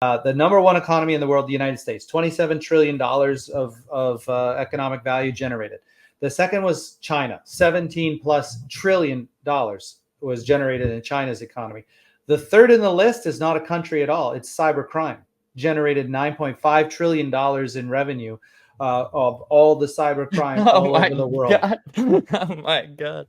The number one economy in the world, the United States, $27 trillion of economic value generated. The second was China, 17 plus trillion dollars was generated in China's economy. The third in the list is not a country at all. It's cybercrime, generated $9.5 trillion in revenue of all the cybercrime all over the world. God. Oh my God.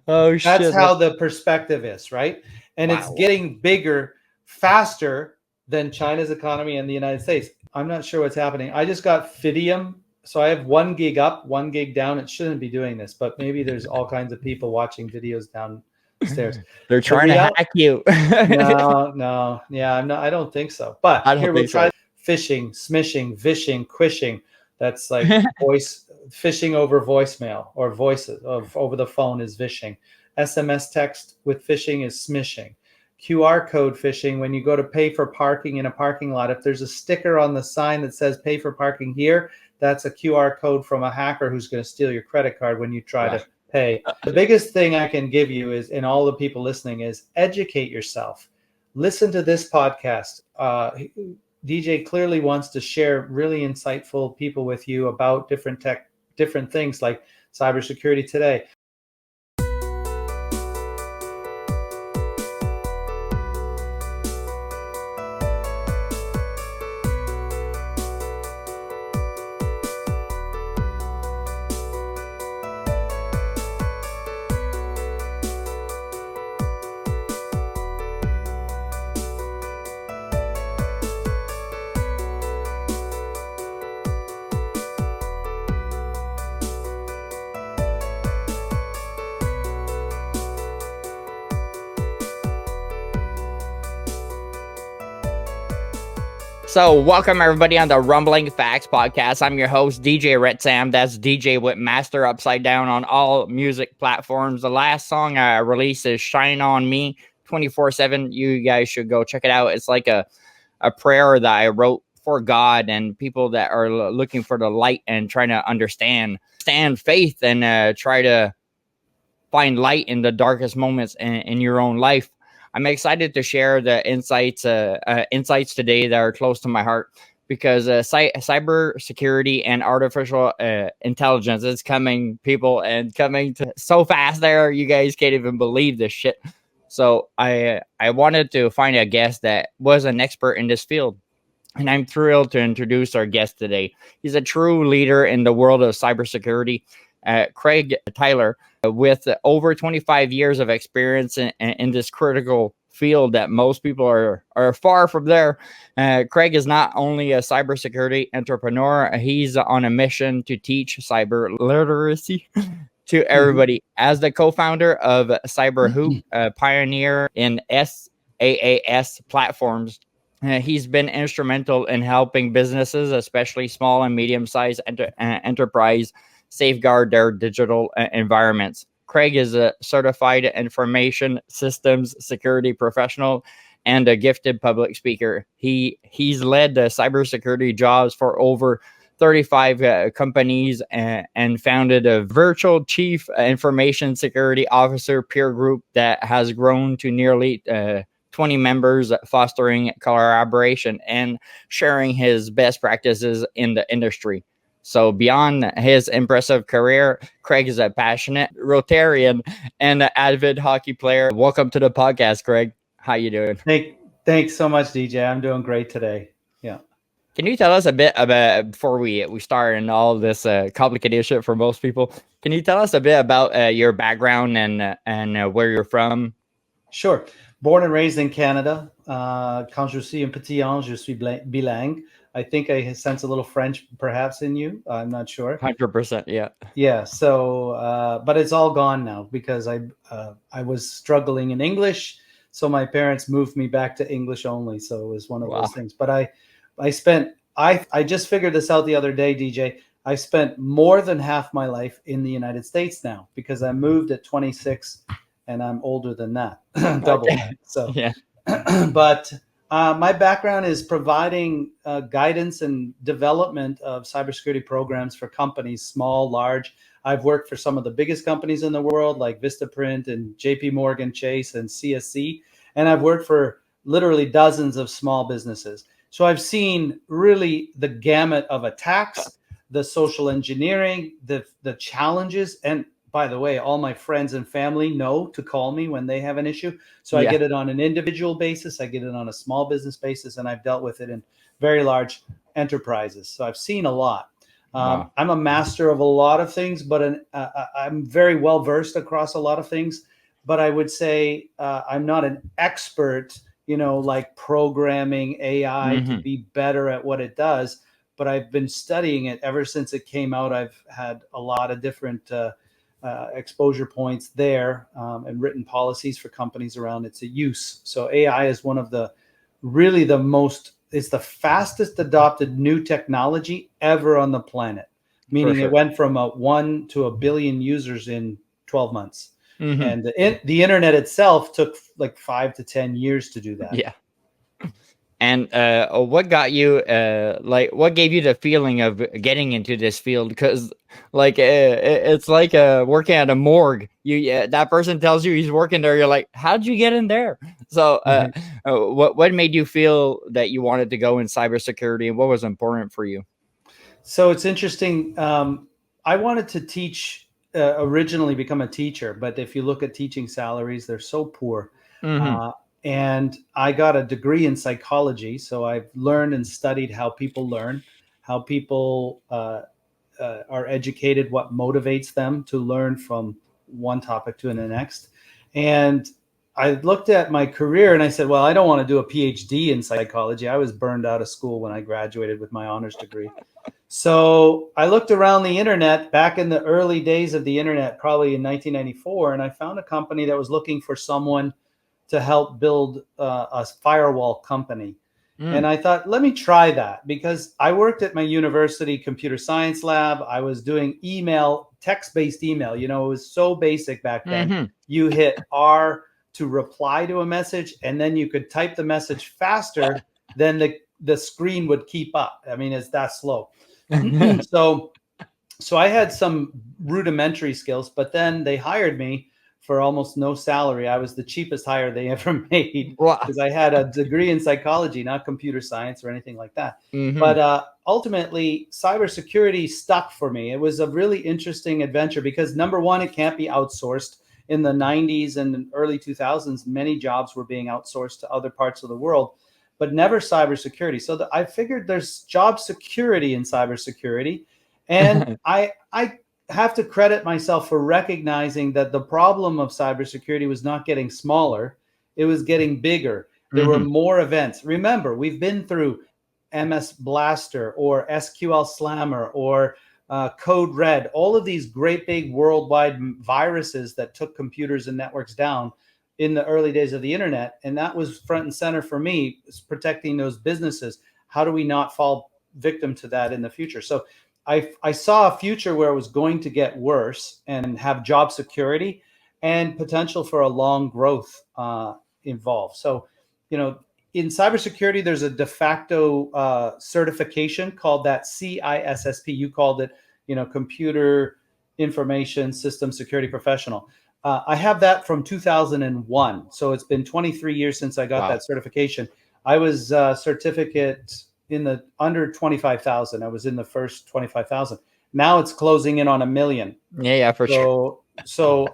Oh shit. That's how the perspective is, right? And it's getting bigger faster than China's economy and the United States. I'm not sure what's happening. I just got Fidium. So I have 1 gig up, 1 gig down. It shouldn't be doing this, but maybe there's all kinds of people watching videos downstairs. They're trying to hack you. No. Yeah, I don't think so. But here we'll try phishing, smishing, vishing, quishing. That's like phishing over voicemail or voices over the phone is vishing. SMS text with phishing is smishing. QR code phishing, when you go to pay for parking in a parking lot, if there's a sticker on the sign that says pay for parking here, that's a QR code from a hacker who's going to steal your credit card when you try to pay. The biggest thing I can give you is, and all the people listening, is educate yourself. Listen to this podcast. DJ clearly wants to share really insightful people with you about different things like cybersecurity today. So welcome everybody on the Rumbling Facts podcast. I'm your host, DJ Red Sam. That's DJ with Master Upside Down on all music platforms. The last song I released is Shine On Me 24/7. You guys should go check it out. It's like a prayer that I wrote for God and people that are looking for the light and trying to understand faith and try to find light in the darkest moments in your own life. I'm excited to share the insights today that are close to my heart because cybersecurity and artificial intelligence is coming so fast there. You guys can't even believe this shit. So I wanted to find a guest that was an expert in this field. And I'm thrilled to introduce our guest today. He's a true leader in the world of cybersecurity. Craig Tyler, with over 25 years of experience in this critical field that most people are far from there. Craig is not only a cybersecurity entrepreneur, he's on a mission to teach cyber literacy to everybody. As the co-founder of CyberHoop, a pioneer in SaaS platforms, he's been instrumental in helping businesses, especially small and medium-sized enterprise, safeguard their digital environments. Craig is a certified information systems security professional and a gifted public speaker. He's led the cybersecurity jobs for over 35 companies and founded a virtual chief information security officer peer group that has grown to nearly 20 members, fostering collaboration and sharing his best practices in the industry. So beyond his impressive career, Craig is a passionate Rotarian and an avid hockey player. Welcome to the podcast, Craig. How you doing? Thanks so much, DJ. I'm doing great today. Yeah. Can you tell us a bit about, before we start and all this complicated shit for most people, can you tell us a bit about your background and where you're from? Sure. Born and raised in Canada. Quand je suis un petit ange, je suis bilingue. I think I sense a little French perhaps in you. I'm not sure. 100%, yeah. Yeah. So, but it's all gone now because I was struggling in English. So my parents moved me back to English only. So it was one of those things. But I just figured this out the other day, DJ. I spent more than half my life in the United States now because I moved at 26 and I'm older than that, double that. So, yeah. But my background is providing guidance and development of cybersecurity programs for companies, small, large. I've worked for some of the biggest companies in the world, like Vistaprint and JP Morgan Chase and CSC. And I've worked for literally dozens of small businesses. So I've seen really the gamut of attacks, the social engineering, the challenges. And by the way, all my friends and family know to call me when they have an issue. So I get it on an individual basis, I get it on a small business basis, and I've dealt with it in very large enterprises. So I've seen a lot. Wow. I'm a master of a lot of things, but I'm very well versed across a lot of things. But I would say I'm not an expert, like programming AI to be better at what it does. But I've been studying it ever since it came out. I've had a lot of different exposure points there, and written policies for companies around its use. So AI is one of the really the most, it's the fastest adopted new technology ever on the planet, meaning it went from 1 to 1 billion users in 12 months. And the internet itself took like 5 to 10 years to do that. Yeah. And what got you, what gave you the feeling of getting into this field? Because, it's like working at a morgue. That person tells you he's working there. You're like, how'd you get in there? So, what made you feel that you wanted to go in cybersecurity, and what was important for you? So it's interesting. I wanted to teach, originally become a teacher, but if you look at teaching salaries, they're so poor. And I got a degree in psychology. So I've learned and studied how people learn, how people are educated, what motivates them to learn from one topic to the next. And I looked at my career and I said, well, I don't want to do a PhD in psychology. I was burned out of school when I graduated with my honors degree. So I looked around the internet back in the early days of the internet, probably in 1994, and I found a company that was looking for someone to help build a firewall company. And I thought, let me try that, because I worked at my university computer science lab. I was doing email, text-based email. It was so basic back then. You hit R to reply to a message, and then you could type the message faster than the screen would keep up. I mean, it's that slow. So I had some rudimentary skills, but then they hired me for almost no salary. I was the cheapest hire they ever made because I had a degree in psychology, not computer science or anything like that. But ultimately, cybersecurity stuck for me. It was a really interesting adventure because, number one, it can't be outsourced. In the 90s and early 2000s, many jobs were being outsourced to other parts of the world, but never cybersecurity. So I figured there's job security in cybersecurity. And I have to credit myself for recognizing that the problem of cybersecurity was not getting smaller, it was getting bigger. There were more events. Remember, we've been through MS Blaster or SQL Slammer or Code Red, all of these great big worldwide viruses that took computers and networks down in the early days of the internet. And that was front and center for me, is protecting those businesses. How do we not fall victim to that in the future? So I saw a future where it was going to get worse and have job security and potential for a long growth involved. So, in cybersecurity, there's a de facto certification called that CISSP. You called it, Computer Information System Security Professional. I have that from 2001. So it's been 23 years since I got that certification. I was certificate in the under 25,000. I was in the first 25,000. Now it's closing in on 1 million. Yeah, for sure. So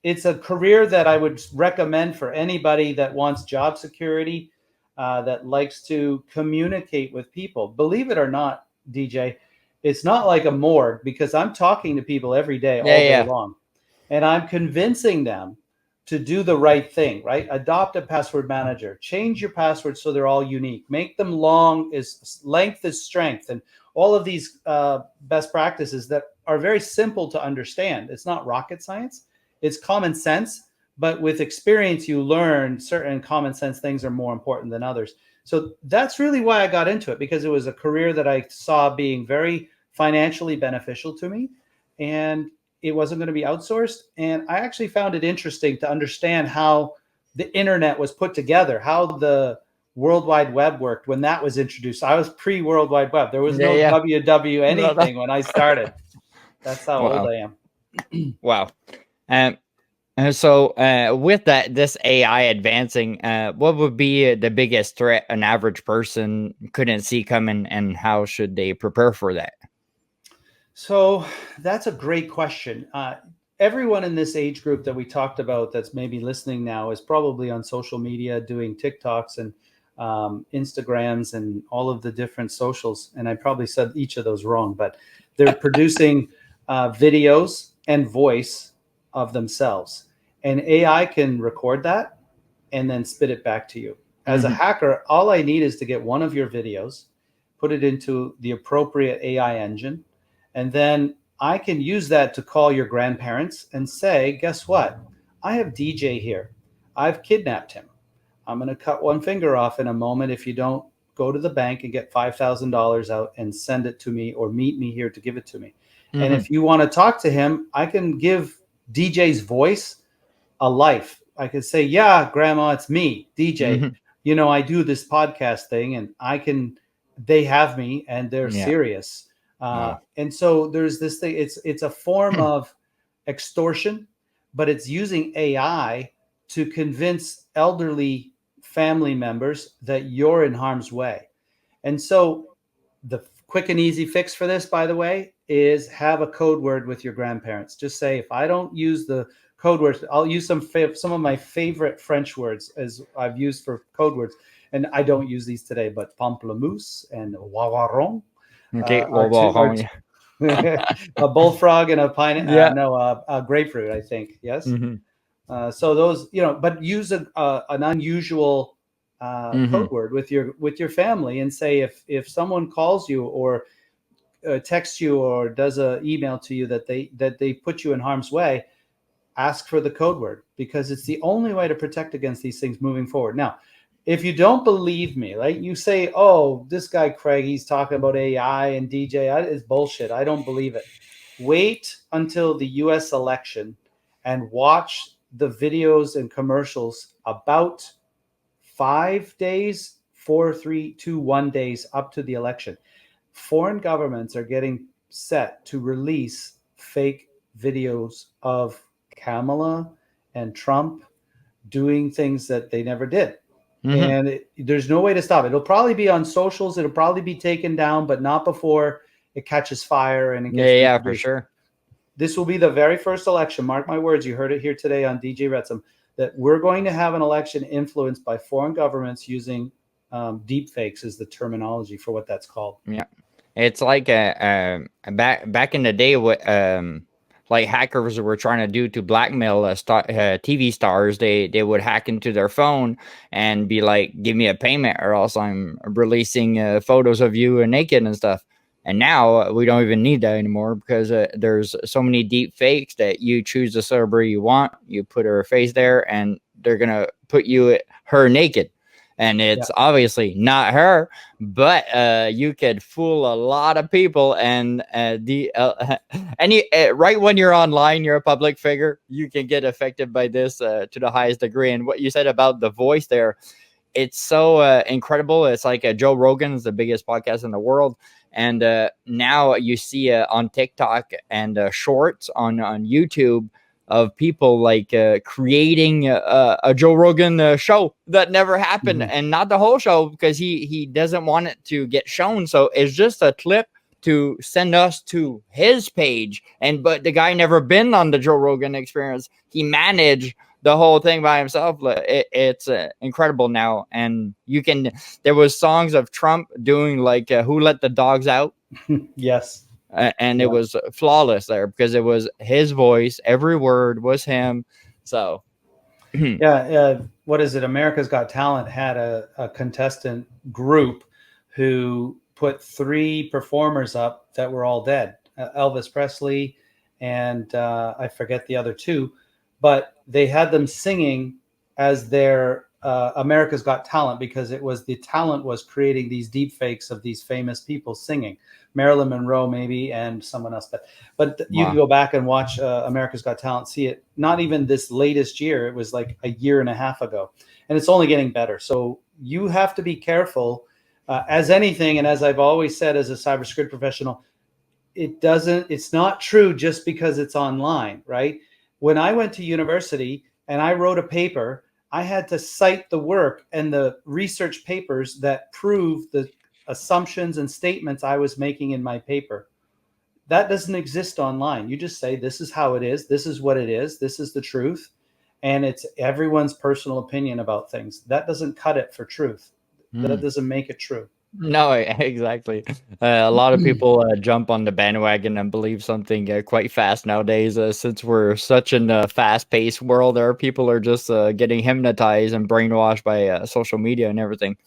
it's a career that I would recommend for anybody that wants job security, that likes to communicate with people. Believe it or not, DJ, it's not like a morgue, because I'm talking to people every day, all day long, and I'm convincing them to do the right thing, right? Adopt a password manager, change your passwords so they're all unique, make them long, length is strength, and all of these best practices that are very simple to understand. It's not rocket science, it's common sense, but with experience, you learn certain common sense things are more important than others. So that's really why I got into it, because it was a career that I saw being very financially beneficial to me, and it wasn't going to be outsourced. And I actually found it interesting to understand how the internet was put together, how the World Wide Web worked when that was introduced. I was pre-World Wide Web. There was no WW anything when I started. That's how old I am. Wow. And so, with this AI advancing, what would be the biggest threat an average person couldn't see coming, and how should they prepare for that? So that's a great question. Everyone in this age group that we talked about that's maybe listening now is probably on social media doing TikToks and Instagrams and all of the different socials. And I probably said each of those wrong, but they're producing videos and voice of themselves. And AI can record that and then spit it back to you. As a hacker, all I need is to get one of your videos, put it into the appropriate AI engine, and then I can use that to call your grandparents and say, guess what? I have DJ here. I've kidnapped him. I'm going to cut one finger off in a moment if you don't go to the bank and get $5,000 out and send it to me, or meet me here to give it to me. And if you want to talk to him, I can give DJ's voice a life. I could say, yeah, grandma, it's me, DJ. You know, I do this podcast thing, and they have me, and they're serious. And so there's this thing, it's a form of extortion, but it's using AI to convince elderly family members that you're in harm's way. And so the quick and easy fix for this, by the way, is have a code word with your grandparents. Just say, if I don't use the code words, I'll use some of my favorite French words as I've used for code words. And I don't use these today, but pamplemousse and wawaron. Okay, A bullfrog and a a grapefruit, I think. Yes. So those, but use an unusual code word with your family, and say, if someone calls you or texts you or does an email to you that they put you in harm's way, ask for the code word, because it's the only way to protect against these things moving forward. Now, if you don't believe me, right, you say, oh, this guy Craig, he's talking about AI and DJ. It's bullshit. I don't believe it. Wait until the US election and watch the videos and commercials about 5 days, 4, 3, 2, 1 days up to the election. Foreign governments are getting set to release fake videos of Kamala and Trump doing things that they never did. And there's no way to stop it. It'll probably be on socials. It'll probably be taken down, but not before it catches fire and it gets for sure. This will be the very first election. Mark my words. You heard it here today on DJ Retsam, that we're going to have an election influenced by foreign governments using deepfakes is the terminology for what that's called. Yeah. It's like back in the day, what like hackers were trying to do to blackmail TV stars. They would hack into their phone and be like, give me a payment or else I'm releasing photos of you naked and stuff. And now we don't even need that anymore, because there's so many deep fakes that you choose the celebrity you want, you put her face there, and they're going to put her naked. And it's obviously not her, but you could fool a lot of people. And right when you're online, you're a public figure, you can get affected by this to the highest degree. And what you said about the voice there, it's so incredible. It's like Joe Rogan is the biggest podcast in the world. And now you see on TikTok and shorts on YouTube of people like creating a Joe Rogan show that never happened, and not the whole show, because he doesn't want it to get shown. So it's just a clip to send us to his page. But the guy never been on the Joe Rogan Experience. He managed the whole thing by himself. It's incredible now. And there was songs of Trump doing like Who Let the Dogs Out? Yes. And it was flawless there, because it was his voice. Every word was him. So what is it? America's Got Talent had a contestant group who put 3 performers up that were all dead. Elvis Presley and I forget the other 2, but they had them singing as their America's Got Talent, because the talent was creating these deep fakes of these famous people singing. Marilyn Monroe maybe, and someone else. But you can go back and watch America's Got Talent, see it, not even this latest year. It was like a year and a half ago. And it's only getting better. So you have to be careful as anything. And as I've always said, as a cybersecurity professional, it's not true just because it's online, right? when I went to university and I wrote a paper, I had to cite the work and the research papers that prove the assumptions and statements I was making in my paper. That doesn't exist online. You just say, this is how it is. This is what it is. This is the truth. And it's everyone's personal opinion about things. That doesn't cut it for truth. That doesn't make it true. No, exactly. A lot of people jump on the bandwagon and believe something quite fast nowadays. Since we're such in a fast-paced world, there people are just getting hypnotized and brainwashed by social media and everything.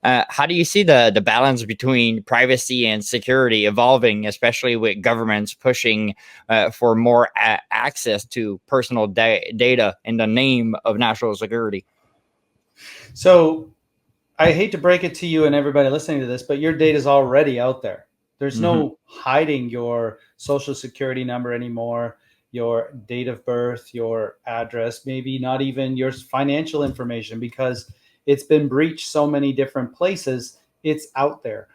How do you see the balance between privacy and security evolving, especially with governments pushing for more access to personal data in the name of national security? So I hate to break it to you and everybody listening to this, but your data is already out there. There's no hiding your social security number anymore, your date of birth, your address, maybe not even your financial information, because it's been breached so many different places. It's out there.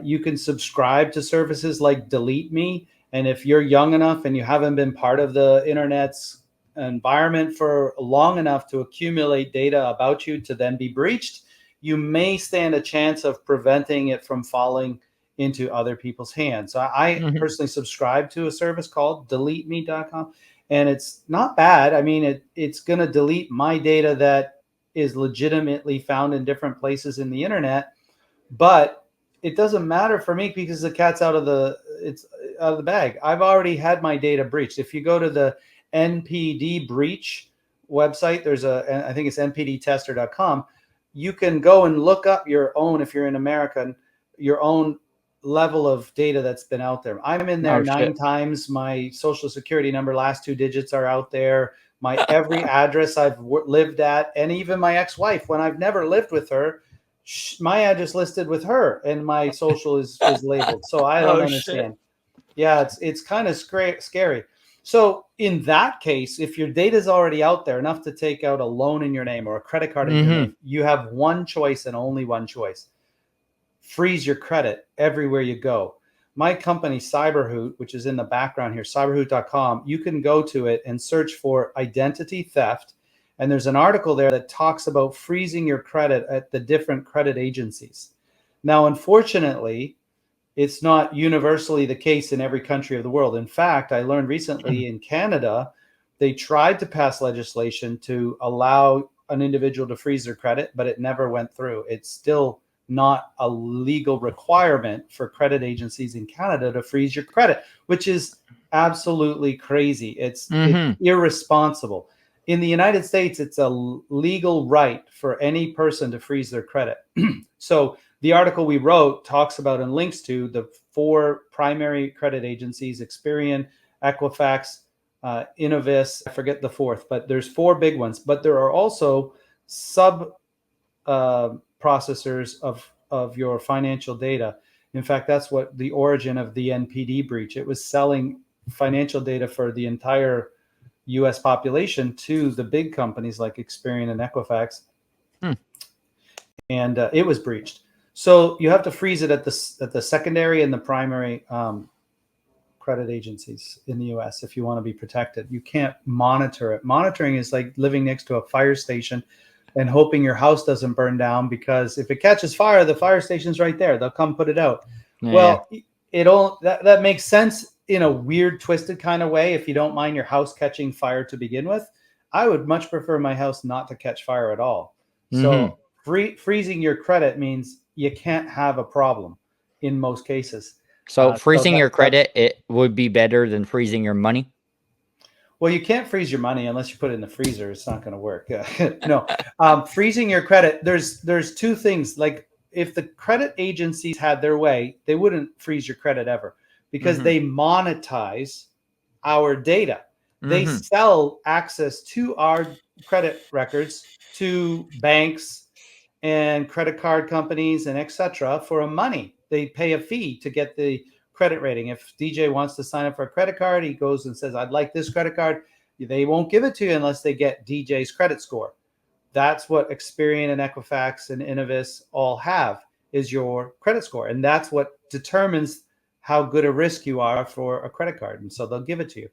You can subscribe to services like Delete Me. And if you're young enough and you haven't been part of the internet's environment for long enough to accumulate data about you to then be breached, you may stand a chance of preventing it from falling into other people's hands. So I personally subscribe to a service called deleteme.com, and it's not bad. I mean, it's going to delete my data that is legitimately found in different places in the internet, but it doesn't matter for me because the cat's out of the bag. I've already had my data breached. If you go to the NPD breach website, there's I think it's npdtester.com. You can go and look up your own, if you're in America, your own level of data that's been out there. I'm in there 9 times. My social security number, last 2 digits are out there. My every address I've lived at, and even my ex-wife, when I've never lived with her, my address listed with her and my social is labeled. So I don't understand. Yeah, it's kind of scary. So in that case, if your data is already out there enough to take out a loan in your name or a credit card in your name, you have one choice and only one choice. Freeze your credit everywhere you go. My company, Cyberhoot, which is in the background here, cyberhoot.com, you can go to it and search for identity theft. And there's an article there that talks about freezing your credit at the different credit agencies. Now, unfortunately, it's not universally the case in every country of the world. In fact, I learned recently in Canada, they tried to pass legislation to allow an individual to freeze their credit, but it never went through. It's still not a legal requirement for credit agencies in Canada to freeze your credit, which is absolutely crazy. It's irresponsible. In the United States, it's a legal right for any person to freeze their credit. So the article we wrote talks about and links to the 4 primary credit agencies: Experian, Equifax, Innovis. I forget the 4th, but there's 4 big ones. But there are also sub processors of your financial data. In fact, that's what the origin of the NPD breach. It was selling financial data for the entire U.S. population to the big companies like Experian and Equifax, and it was breached. So you have to freeze it at the secondary and the primary credit agencies in the U.S. if you want to be protected. You can't monitor it. Monitoring is like living next to a fire station and hoping your house doesn't burn down, because if it catches fire, the fire station's right there. They'll come put it out. Well, that makes sense in a weird, twisted kind of way. If you don't mind your house catching fire to begin with, I would much prefer my house not to catch fire at all. So freezing your credit means you can't have a problem in most cases. So freezing your credit, it would be better than freezing your money? Well, you can't freeze your money unless you put it in the freezer. It's not going to work. No, freezing your credit. There's 2 things. Like, if the credit agencies had their way, they wouldn't freeze your credit ever, because they monetize our data. They sell access to our credit records to banks and credit card companies and etc. for a money. They pay a fee to get the credit rating. If DJ wants to sign up for a credit card, he goes and says, I'd like this credit card. They won't give it to you unless they get DJ's credit score. That's what Experian and Equifax and Innovis all have, is your credit score. And that's what determines how good a risk you are for a credit card. And so they'll give it to you.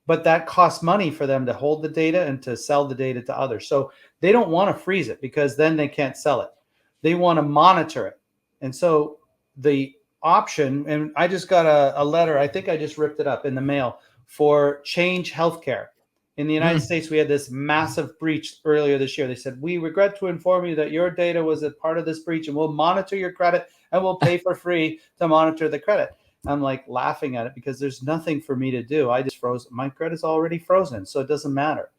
but that costs money for them to hold the data and to sell the data to others. So they don't want to freeze it because then they can't sell it. They want to monitor it. And so the option, and I just got a letter, I think I just ripped it up in the mail, for Change Healthcare. In the United States, we had this massive breach earlier this year. They said, we regret to inform you that your data was a part of this breach, and we'll monitor your credit and we'll pay for free to monitor the credit. I'm like laughing at it because there's nothing for me to do. I just froze. My credit's already frozen, so it doesn't matter.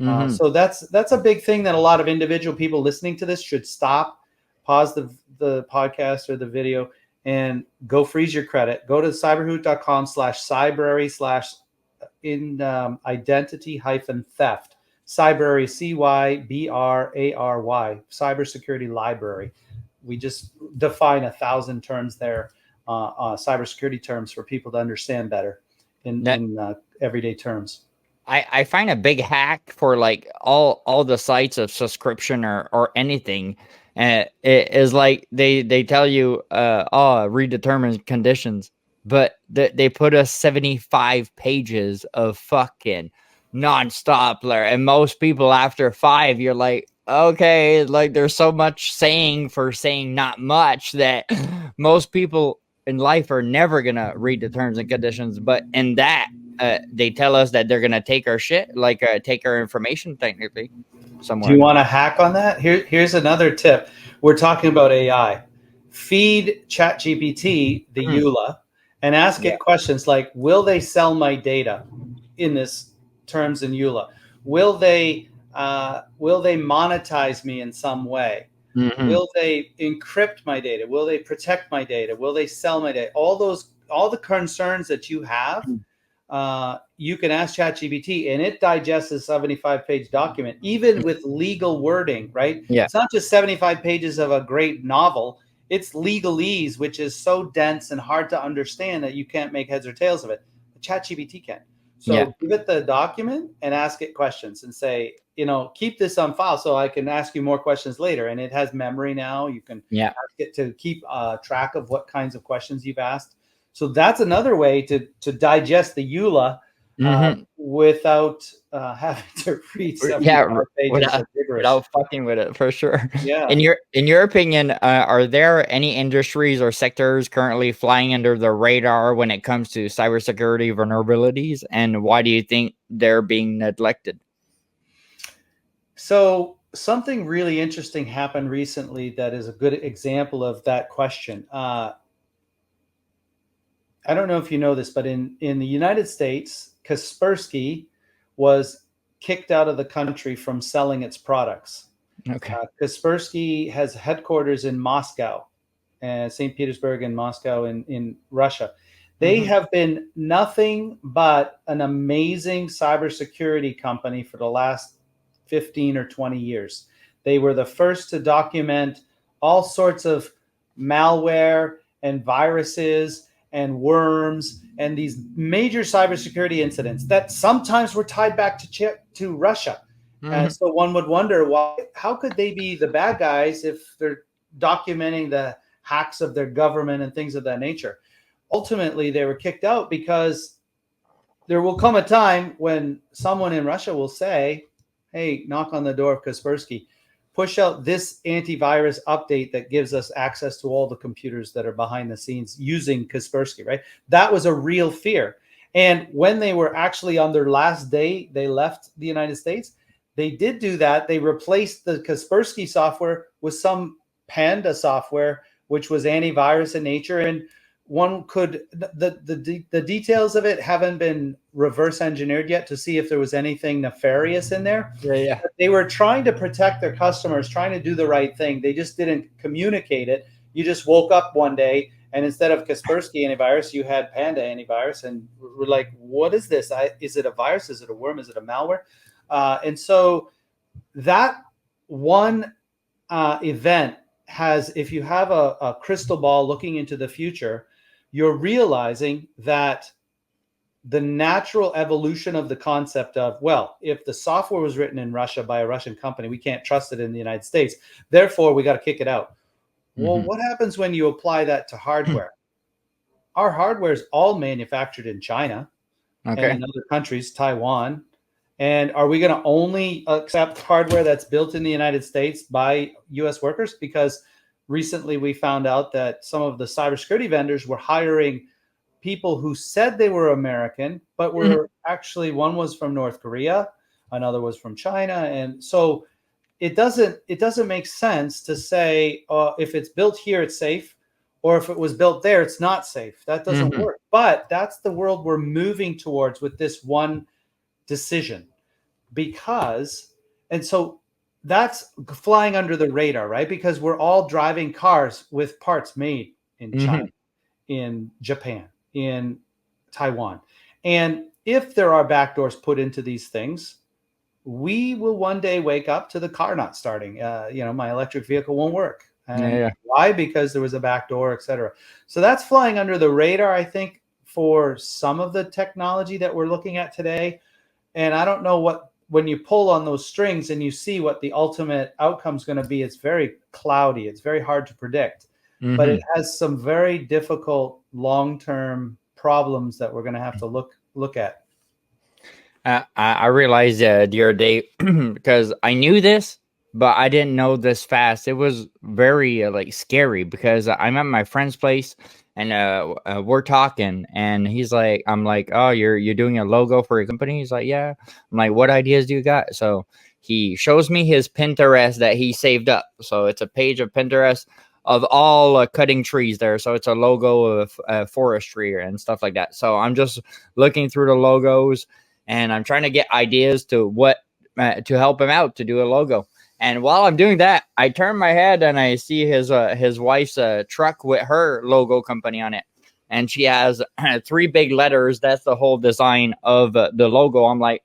So that's a big thing that a lot of individual people listening to this should stop, pause the podcast or the video, and go freeze your credit. Go to cyberhoot.com/cybrary/ in identity-theft. Cybrary, CYBRARY, cybersecurity library. We just define 1,000 terms there, cybersecurity terms for people to understand better in everyday terms. I find a big hack for like all the sites of subscription or anything. It is like they tell you, redetermined conditions, but they put us 75 pages of fucking nonstop there. And most people after 5, you're like, okay, like there's so much saying not much that most people in life are never gonna read the terms and conditions. But in that, they tell us that they're gonna take our shit, like take our information technically somewhere. Do you want to hack on that? Here's another tip. We're talking about AI. Feed ChatGPT the EULA and ask it questions like, will they sell my data in this terms in EULA? Will they monetize me in some way? Will they encrypt my data? Will they protect my data? Will they sell my data? All the concerns that you have, you can ask ChatGPT, and it digests a 75-page document, even with legal wording, right? Yeah. It's not just 75 pages of a great novel. It's legalese, which is so dense and hard to understand that you can't make heads or tails of it. ChatGPT can. So give it the document and ask it questions and say, keep this on file so I can ask you more questions later. And it has memory now. You can ask it to keep track of what kinds of questions you've asked. So that's another way to digest the EULA without having to read 75 pages without fucking with it, for sure. Yeah. In your opinion, are there any industries or sectors currently flying under the radar when it comes to cybersecurity vulnerabilities, and why do you think they're being neglected? So something really interesting happened recently that is a good example of that question. I don't know if you know this, but in the United States, Kaspersky was kicked out of the country from selling its products. Okay. Kaspersky has headquarters in Moscow, and St. Petersburg and Moscow in Russia. They have been nothing but an amazing cybersecurity company for the last 15 or 20 years. They were the first to document all sorts of malware and viruses and worms and these major cybersecurity incidents that sometimes were tied back to Russia. And so one would wonder, how could they be the bad guys if they're documenting the hacks of their government and things of that nature? Ultimately, they were kicked out because there will come a time when someone in Russia will say, hey, knock on the door of Kaspersky, push out this antivirus update that gives us access to all the computers that are behind the scenes using Kaspersky, right? That was a real fear. And when they were actually on their last day, they left the United States, they did do that. They replaced the Kaspersky software with some Panda software, which was antivirus in nature. And one could, the details of it haven't been reverse engineered yet to see if there was anything nefarious in there. Yeah. But they were trying to protect their customers, trying to do the right thing. They just didn't communicate it. You just woke up one day and instead of Kaspersky antivirus, you had Panda antivirus, and we're like, what is this? Is it a virus? Is it a worm? Is it a malware? And so that one event has, if you have a crystal ball looking into the future, you're realizing that the natural evolution of the concept of, well, if the software was written in Russia by a Russian company, we can't trust it in the United States. Therefore, we got to kick it out. Well, what happens when you apply that to hardware? Our hardware is all manufactured in China. and in other countries, Taiwan. And are we going to only accept hardware that's built in the United States by US workers? Because recently we found out that some of the cybersecurity vendors were hiring people who said they were American, but were actually, one was from North Korea, another was from China. And so it doesn't make sense to say if it's built here, it's safe, or if it was built there, it's not safe. That doesn't work. But that's the world we're moving towards with this one decision, and so that's flying under the radar, right? Because we're all driving cars with parts made in China, in Japan, in Taiwan. And if there are backdoors put into these things, we will one day wake up to the car not starting. My electric vehicle won't work. And why? Because there was a backdoor, et cetera. So that's flying under the radar, I think, for some of the technology that we're looking at today. And I don't know when you pull on those strings and you see what the ultimate outcome is going to be, it's very cloudy. It's very hard to predict, but it has some very difficult long-term problems that we're going to have to look at. I realized the other day because I knew this, but I didn't know this fast. It was very scary because I'm at my friend's place and we're talking and he's like, I'm like, oh, you're doing a logo for your company? He's like, yeah. I'm like, what ideas do you got? So he shows me his Pinterest that he saved up. So it's a page of Pinterest of all cutting trees there. So it's a logo of forestry and stuff like that. So I'm just looking through the logos and I'm trying to get ideas to to help him out to do a logo. And while I'm doing that, I turn my head and I see his wife's truck with her logo company on it. And she has 3 big letters. That's the whole design of the logo. I'm like,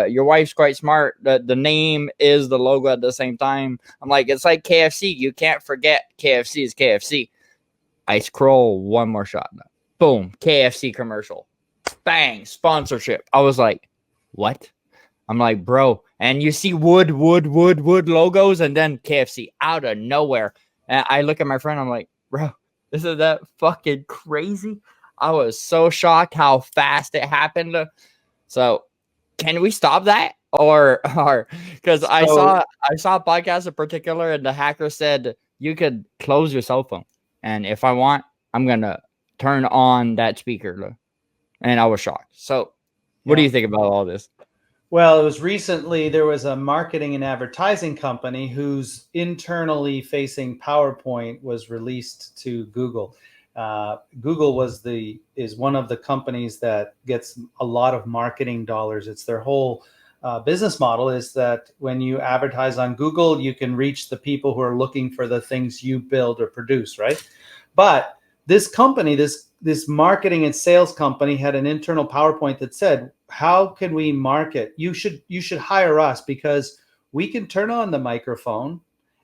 your wife's quite smart. The name is the logo at the same time. I'm like, it's like KFC. You can't forget KFC is KFC. I scroll one more shot. Boom, KFC commercial. Bang, sponsorship. I was like, what? I'm like, bro, and you see wood logos and then KFC out of nowhere. And I look at my friend, I'm like, bro, isn't that fucking crazy? I was so shocked how fast it happened. So can we stop that? Or because I saw a podcast in particular and the hacker said you could close your cell phone. And if I want, I'm going to turn on that speaker. And I was shocked. So what do you think about all this? Well, it was recently, there was a marketing and advertising company whose internally facing PowerPoint was released to Google. Google is one of the companies that gets a lot of marketing dollars. It's their whole business model is that when you advertise on Google, you can reach the people who are looking for the things you build or produce, right? But this company, this marketing and sales company had an internal PowerPoint that said, how can we market? You should hire us because we can turn on the microphone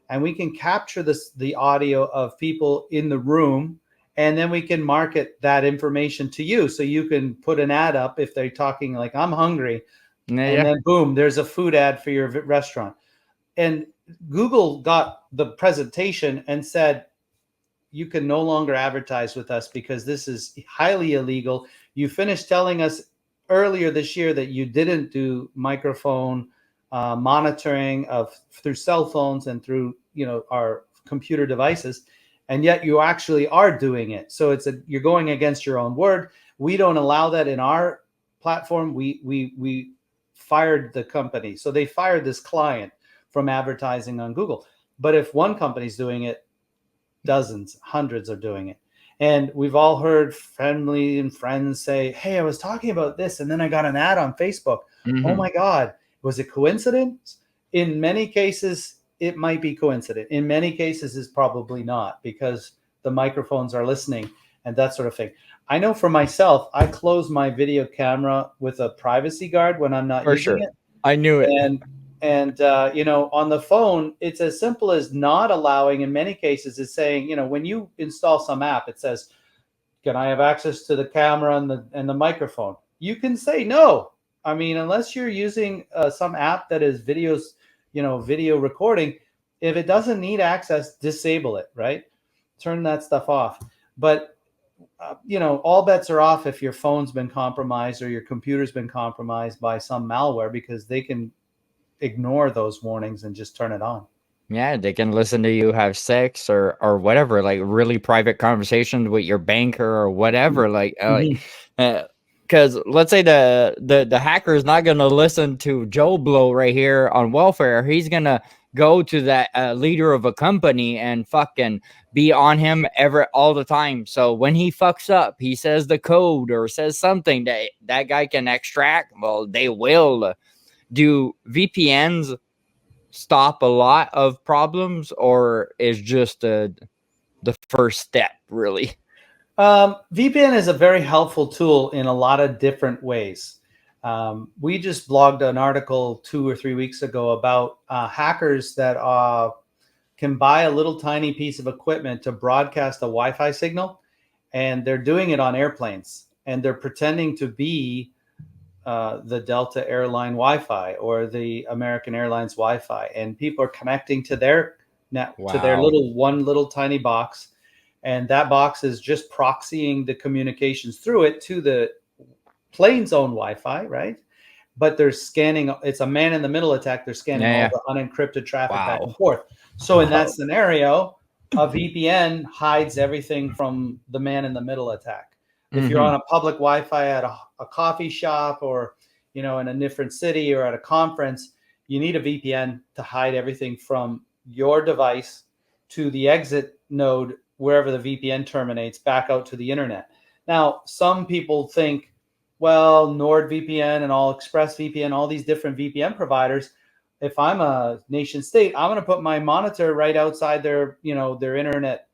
and we can capture the audio of people in the room. And then we can market that information to you. So you can put an ad up if they're talking like, I'm hungry. And then boom, there's a food ad for your restaurant. And Google got the presentation and said, you can no longer advertise with us because this is highly illegal. You finished telling us earlier this year that you didn't do microphone monitoring through cell phones and through our computer devices, and yet you actually are doing it. So you're going against your own word. We don't allow that in our platform. We fired the company, so they fired this client from advertising on Google. But if one company's doing it, dozens, hundreds are doing it. And we've all heard family and friends say, hey, I was talking about this and then I got an ad on Facebook. Oh my God, was it coincidence? In many cases, it might be coincident. In many cases, it's probably not because the microphones are listening and that sort of thing. I know for myself, I close my video camera with a privacy guard when I'm not using it. I knew it. And on the phone, it's as simple as not allowing, in many cases, it's saying, when you install some app, it says, can I have access to the camera and the microphone? You can say no. I mean, unless you're using some app that is video recording, if it doesn't need access, disable it, right? Turn that stuff off. But all bets are off if your phone's been compromised or your computer's been compromised by some malware, because they can ignore those warnings and just turn it on. Yeah, they can listen to you have sex or whatever, like really private conversations with your banker or whatever. Like, because let's say the hacker is not going to listen to Joe Blow right here on welfare. He's gonna go to that leader of a company and fucking be on him all the time. So when he fucks up, he says the code or says something that guy can extract. Well, they will. Do VPNs stop a lot of problems, or is just the first step, really? VPN is a very helpful tool in a lot of different ways. We just blogged an article 2 or 3 weeks ago about hackers that can buy a little tiny piece of equipment to broadcast a Wi-Fi signal, and they're doing it on airplanes, and they're pretending to be the Delta airline Wi-Fi or the American Airlines Wi-Fi, and people are connecting to their to their little tiny box, and that box is just proxying the communications through it to the plane's own Wi-Fi, right? But they're scanning. It's a man-in-the-middle attack. They're scanning all the unencrypted traffic back and forth. So in that scenario, a VPN hides everything from the man-in-the-middle attack. If you're on a public Wi-Fi at a coffee shop, or in a different city, or at a conference, you need a VPN to hide everything from your device to the exit node, wherever the VPN terminates, back out to the internet. Now, some people think, well, NordVPN and ExpressVPN, all these different VPN providers, if I'm a nation state, I'm going to put my monitor right outside their internet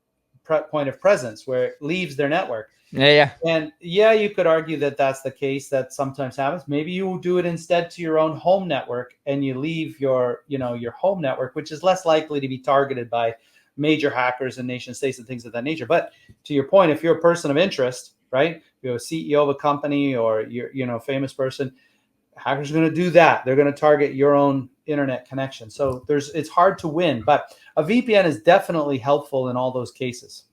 point of presence, where it leaves their network. And you could argue that that's the case. That sometimes happens. Maybe you do it instead to your own home network, and you leave your home network, which is less likely to be targeted by major hackers and nation states and things of that nature. But to your point, if you're a person of interest, right, you're a CEO of a company, or you're a famous person, hackers are going to do that. They're going to target your own internet connection. So it's hard to win, but a VPN is definitely helpful in all those cases.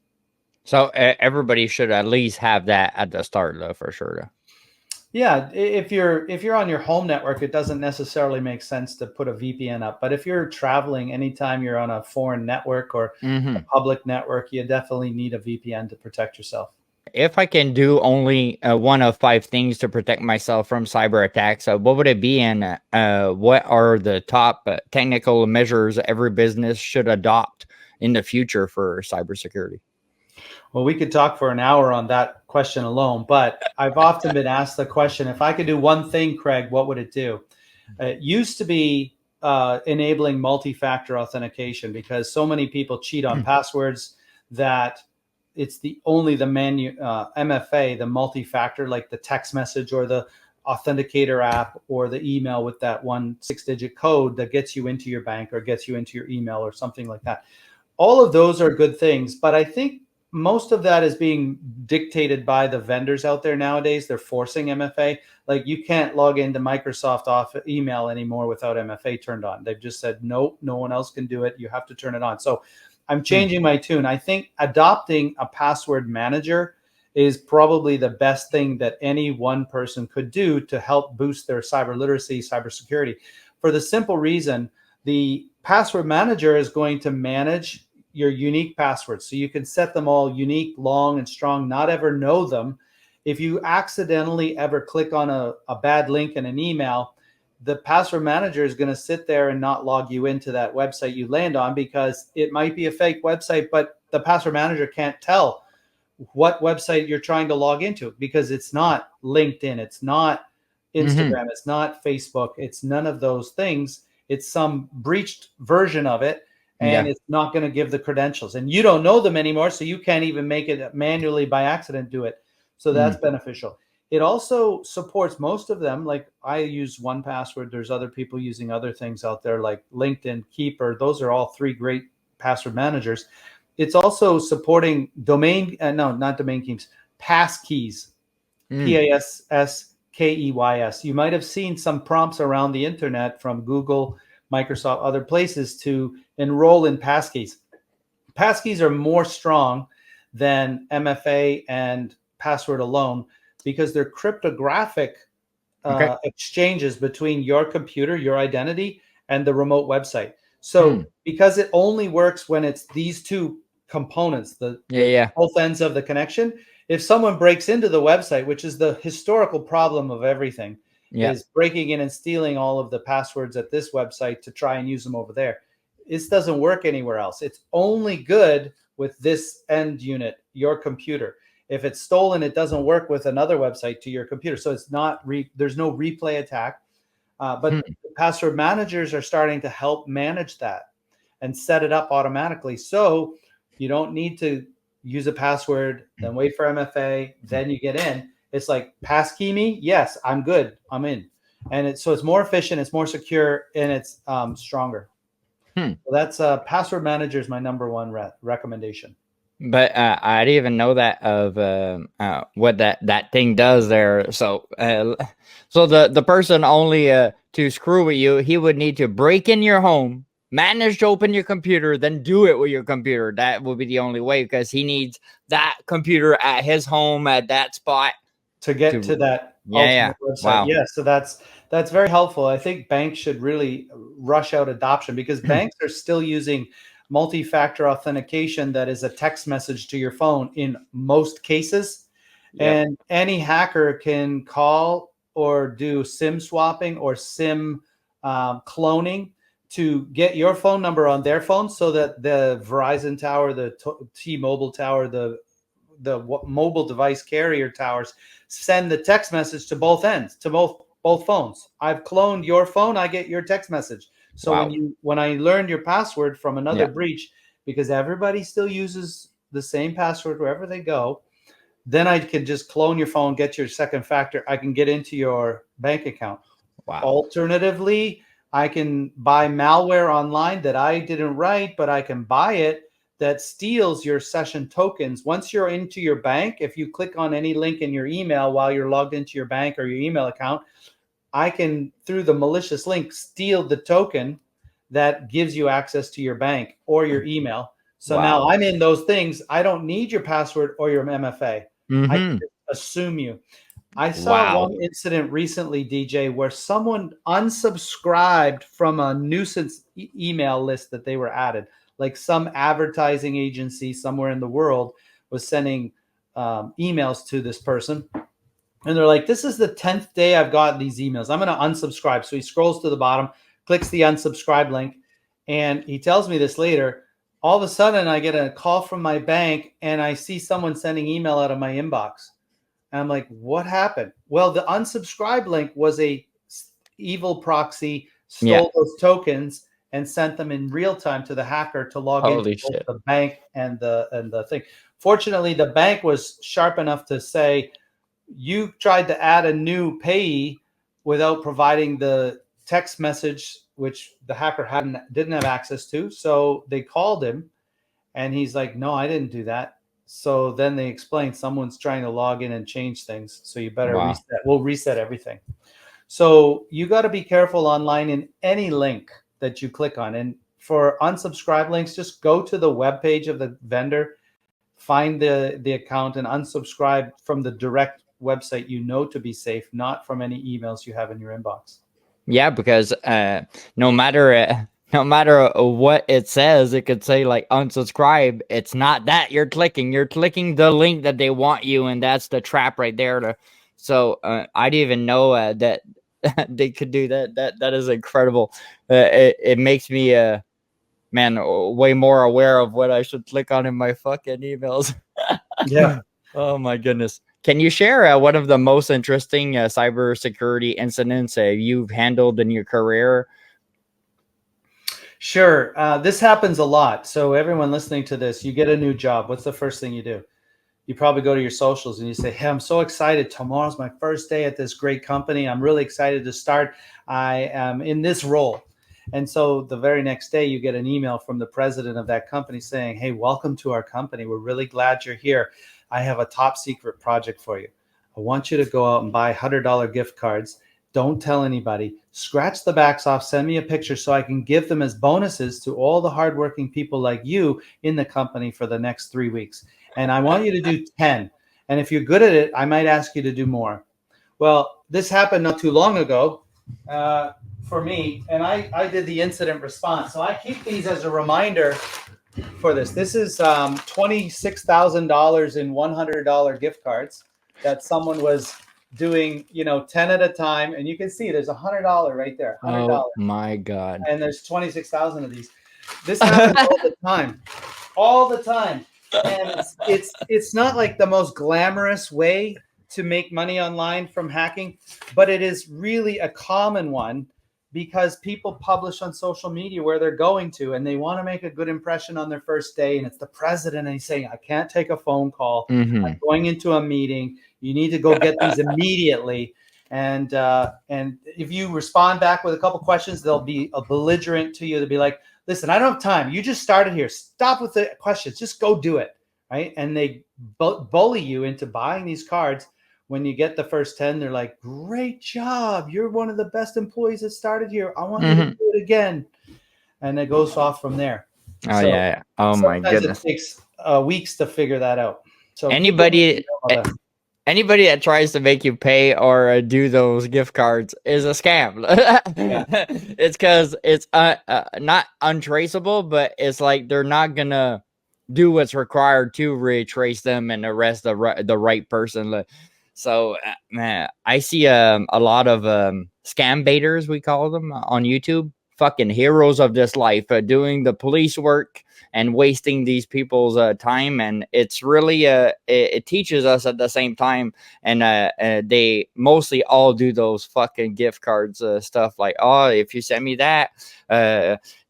So everybody should at least have that at the start, though, for sure. Yeah, if you're on your home network, it doesn't necessarily make sense to put a VPN up. But if you're traveling, anytime you're on a foreign network or a public network, you definitely need a VPN to protect yourself. If I can do only one of 5 things to protect myself from cyber attacks, what would it be, and what are the top technical measures every business should adopt in the future for cybersecurity? Well, we could talk for an hour on that question alone, but I've often been asked the question, if I could do one thing, Craig, what would it do? It used to be enabling multi-factor authentication, because so many people cheat on passwords that it's only the MFA, the multi-factor, like the text message or the authenticator app or the email with that 1 6-digit code that gets you into your bank or gets you into your email or something like that. All of those are good things, but I think most of that is being dictated by the vendors out there nowadays. They're forcing MFA. Like, you can't log into Microsoft email anymore without MFA turned on. They've just said, nope, no one else can do it. You have to turn it on. So I'm changing my tune. I think adopting a password manager is probably the best thing that any one person could do to help boost their cyber literacy, cybersecurity, for the simple reason the password manager is going to manage your unique passwords. So you can set them all unique, long and strong, not ever know them. If you accidentally ever click on a bad link in an email, the password manager is going to sit there and not log you into that website you land on, because it might be a fake website, but the password manager can't tell what website you're trying to log into, because it's not LinkedIn, it's not Instagram, it's not Facebook, it's none of those things. It's some breached version of it, and it's not going to give the credentials, and you don't know them anymore, so you can't even make it manually by accident do it. So that's beneficial. It also supports most of them. Like, I use 1Password. There's other people using other things out there like LinkedIn, Keeper. Those are all 3 great password managers. It's also supporting passkeys, PASSKEYS. You might have seen some prompts around the internet from Google, Microsoft, other places to enroll in passkeys. Passkeys are more strong than MFA and password alone, because they're cryptographic exchanges between your computer, your identity, and the remote website. So because it only works when it's these two components, the both ends of the connection, if someone breaks into the website, which is the historical problem of everything, is breaking in and stealing all of the passwords at this website to try and use them over there. This doesn't work anywhere else. It's only good with this end unit, your computer. If it's stolen, it doesn't work with another website to your computer. So it's not, there's no replay attack. But password managers are starting to help manage that and set it up automatically. So you don't need to use a password, then wait for MFA, then you get in. It's like, passkey me? Yes, I'm good. I'm in. And so it's more efficient, it's more secure, and it's stronger. So that's password manager is my number one recommendation. But I didn't even know that of what that thing does there. So so the person only to screw with you, he would need to break in your home, manage to open your computer, then do it with your computer. That would be the only way, because he needs that computer at his home at that spot to get to that ultimate website. Wow. Yeah, so that's very helpful. I think banks should really rush out adoption, because banks are still using multi-factor authentication that is a text message to your phone in most cases. And any hacker can call or do SIM swapping or SIM cloning to get your phone number on their phone, so that the Verizon tower, the T-Mobile tower, the mobile device carrier towers send the text message to both ends, to both phones. I've cloned your phone, I get your text message. So when I learned your password from another breach, because everybody still uses the same password wherever they go, then I can just clone your phone, get your second factor. I can get into your bank account. Alternatively, I can buy malware online that I didn't write, but I can buy it, that steals your session tokens. Once you're into your bank, if you click on any link in your email while you're logged into your bank or your email account, I can, through the malicious link, steal the token that gives you access to your bank or your email. So now I'm in those things. I don't need your password or your MFA. I can just assume you. I saw one incident recently, DJ, where someone unsubscribed from a nuisance email list that they were added. Like some advertising agency somewhere in the world was sending emails to this person. And they're like, this is the 10th day I've gotten these emails. I'm going to unsubscribe. So he scrolls to the bottom, clicks the unsubscribe link, and he tells me this later. All of a sudden, I get a call from my bank, and I see someone sending email out of my inbox. And I'm like, what happened? Well, the unsubscribe link was a evil proxy, stole those tokens and sent them in real time to the hacker to log into both the bank and the thing. Fortunately, the bank was sharp enough to say, you tried to add a new payee without providing the text message, which the hacker didn't have access to. So they called him, and he's like, no, I didn't do that. So then they explained, someone's trying to log in and change things. So you better reset. We'll reset everything. So you got to be careful online in any link that you click on. And for unsubscribe links, just go to the webpage of the vendor, find the account, and unsubscribe from the direct website you know to be safe, not from any emails you have in your inbox. Yeah, because no matter what it says, it could say like unsubscribe. It's not that you're clicking the link that they want you, and that's the trap right there. So I didn't even know that they could do that. That is incredible. It makes me way more aware of what I should click on in my fucking emails. Yeah. Oh my goodness. Can you share one of the most interesting cybersecurity incidents you've handled in your career? Sure. This happens a lot. So everyone listening to this, you get a new job. What's the first thing you do? You probably go to your socials and you say, hey, I'm so excited. Tomorrow's my first day at this great company. I'm really excited to start. I am in this role. And so the very next day, you get an email from the president of that company saying, hey, welcome to our company. We're really glad you're here. I have a top secret project for you. I want you to go out and buy $100 gift cards. Don't tell anybody. Scratch the backs off. Send me a picture so I can give them as bonuses to all the hardworking people like you in the company for the next 3 weeks. and I want you to do 10. And if you're good at it, I might ask you to do more. Well, this happened not too long ago for me, and I did the incident response. So I keep these as a reminder for this. This is $26,000 in $100 gift cards that someone was doing, 10 at a time. And you can see there's $100 right there. $100. Oh my God. And there's 26,000 of these. This happens all the time. And it's not like the most glamorous way to make money online from hacking, but it is really a common one because people publish on social media where they're going to, and they want to make a good impression on their first day. And it's the president, and he's saying, I can't take a phone call. I'm going into a meeting. You need to go get these immediately. And if you respond back with a couple questions, they'll be a belligerent to you. They'll be like, listen, I don't have time. You just started here. Stop with the questions. Just go do it. Right. And they bully you into buying these cards. When you get the first 10, they're like, great job. You're one of the best employees that started here. I want you to do it again. And it goes off from there. Oh, so, yeah. Oh, my goodness. It takes weeks to figure that out. So anybody that tries to make you pay or do those gift cards is a scam. Yeah. It's because it's not untraceable, but it's like they're not going to do what's required to retrace them and arrest the right person. So, man, I see a lot of scam baiters, we call them, on YouTube. Fucking heroes of this life, doing the police work and wasting these people's time. And it's really, it teaches us at the same time. And they mostly all do those fucking gift cards stuff like, oh, if you send me that,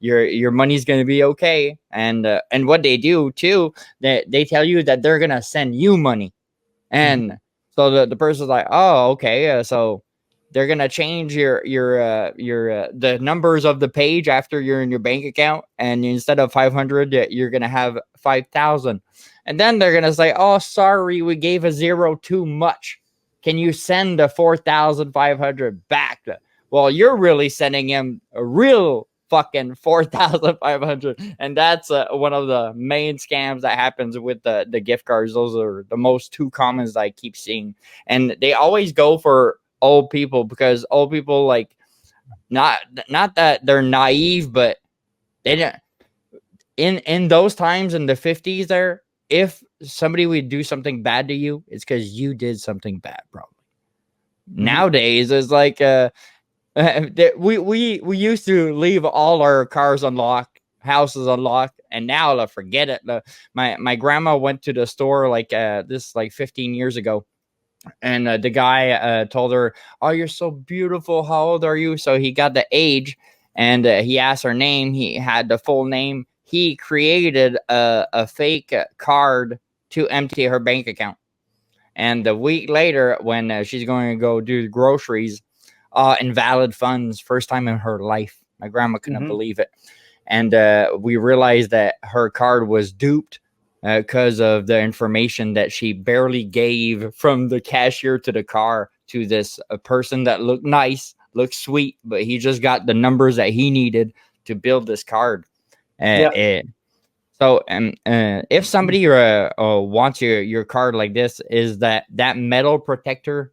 your money's going to be okay. And what they do too, they tell you that they're going to send you money. And so the person's like, oh, okay. So they're going to change your the numbers of the page after you're in your bank account. And instead of 500, you're going to have 5,000. And then they're going to say, oh, sorry, we gave a zero too much. Can you send the 4,500 back? Well, you're really sending him a real fucking 4,500. And that's one of the main scams that happens with the gift cards. Those are the most two commons that I keep seeing. And they always go for old people because old people, like, not that they're naive, but they didn't in those times in the 50s there, if somebody would do something bad to you, it's because you did something bad, probably. Nowadays it's like we used to leave all our cars unlocked, houses unlocked, and now forget it. My grandma went to the store like 15 years ago, and the guy told her, oh, you're so beautiful, how old are you? So he got the age, and he asked her name. He had the full name. He created a fake card to empty her bank account. And a week later, when she's going to go do groceries, invalid funds, first time in her life. My grandma couldn't believe it. And we realized that her card was duped because of the information that she barely gave from the cashier to the car to this person that looked nice, looked sweet, but he just got the numbers that he needed to build this card. So if somebody wants your card like this, is that metal protector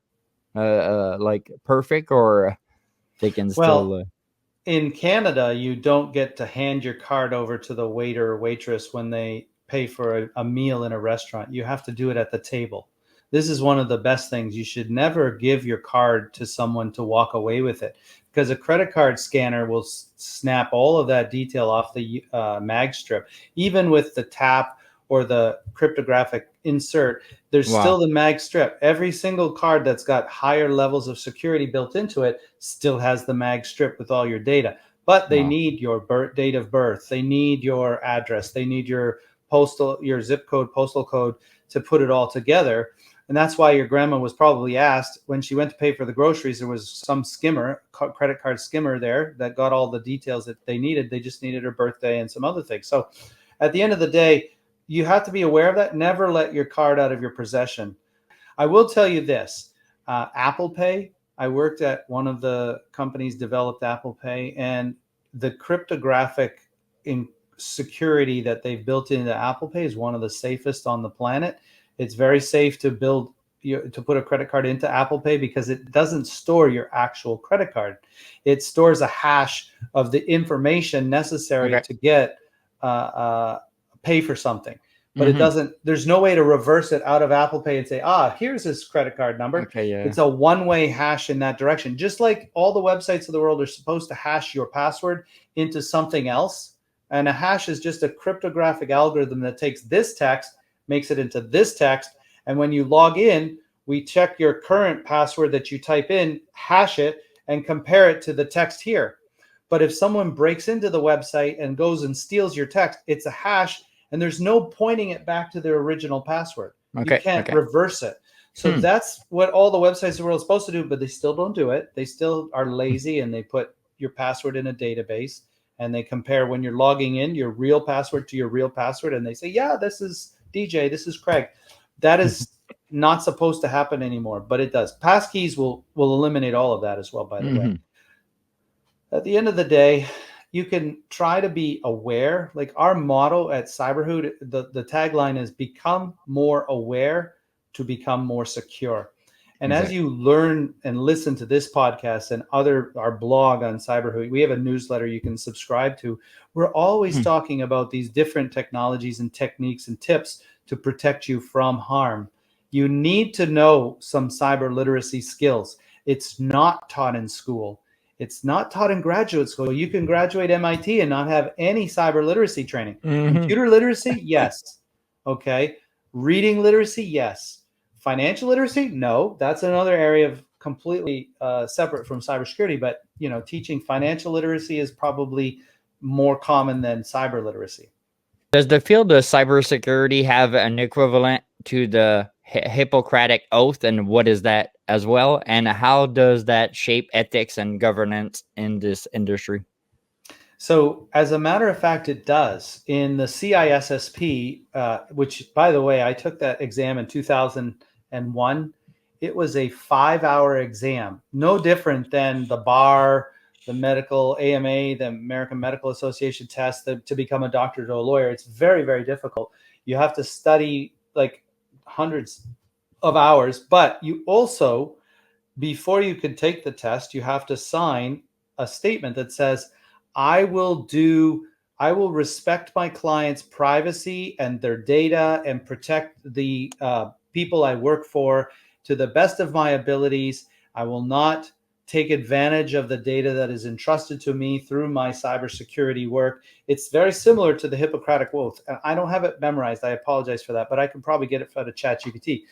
like perfect, or they can still in Canada, you don't get to hand your card over to the waiter or waitress when they pay for a meal in a restaurant. You have to do it at the table. This is one of the best things. You should never give your card to someone to walk away with it, because a credit card scanner will snap all of that detail off the mag strip. Even with the tap or the cryptographic insert, there's still the mag strip. Every single card that's got higher levels of security built into it still has the mag strip with all your data. But they need your date of birth. They need your address. They need your zip code, postal code to put it all together. And that's why your grandma was probably asked when she went to pay for the groceries, there was some skimmer, credit card skimmer there that got all the details that they needed. They just needed her birthday and some other things. So at the end of the day, you have to be aware of that. Never let your card out of your possession. I will tell you this, Apple Pay, I worked at one of the companies developed Apple Pay, and the cryptographic security that they've built into Apple Pay is one of the safest on the planet. It's very safe to put a credit card into Apple Pay because it doesn't store your actual credit card. It stores a hash of the information necessary to get pay for something. But it doesn't, there's no way to reverse it out of Apple Pay and say, here's his credit card number. It's a one-way hash in that direction. Just like all the websites of the world are supposed to hash your password into something else. And a hash is just a cryptographic algorithm that takes this text, makes it into this text. And when you log in, we check your current password that you type in, hash it, and compare it to the text here. But if someone breaks into the website and goes and steals your text, it's a hash, and there's no pointing it back to their original password. You can't reverse it. So that's what all the websites of the world are supposed to do, but they still don't do it. They still are lazy, and they put your password in a database, and they compare when you're logging in your real password to your real password, and they say, yeah, this is DJ, this is Craig. That is not supposed to happen anymore, but it does. Passkeys will eliminate all of that as well, by the way. At the end of the day, you can try to be aware. Like our motto at Cyberhood, the tagline is become more aware to become more secure. And as you learn and listen to this podcast and our blog on Cyberhood, we have a newsletter you can subscribe to. We're always talking about these different technologies and techniques and tips to protect you from harm. You need to know some cyber literacy skills. It's not taught in school. It's not taught in graduate school. You can graduate MIT and not have any cyber literacy training. Computer literacy, yes. Okay. Reading literacy, yes. Financial literacy, no. That's another area of completely separate from cybersecurity. But teaching financial literacy is probably more common than cyber literacy. Does the field of cybersecurity have an equivalent to the Hippocratic Oath, and what is that as well? And how does that shape ethics and governance in this industry? So as a matter of fact, it does. In the CISSP, which, by the way, I took that exam in 2001. It was a 5-hour exam, no different than the bar, the medical AMA, the American Medical Association test to become a doctor to a lawyer. It's very, very difficult. You have to study like hundreds of hours, but you also, before you can take the test, you have to sign a statement that says, I will respect my client's privacy and their data and protect the people I work for to the best of my abilities. I will not take advantage of the data that is entrusted to me through my cybersecurity work. It's very similar to the Hippocratic Oath. I don't have it memorized. I apologize for that, but I can probably get it out of ChatGPT.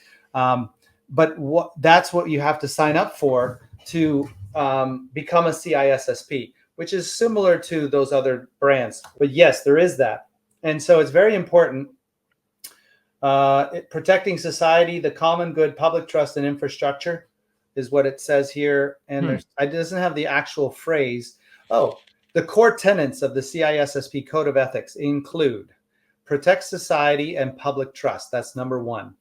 But that's what you have to sign up for to become a CISSP, which is similar to those other brands. But yes, there is that. And so it's very important. Protecting society, the common good, public trust, and infrastructure is what it says here. And it doesn't have the actual phrase. The core tenets of the CISSP Code of Ethics include protect society and public trust. That's number 1.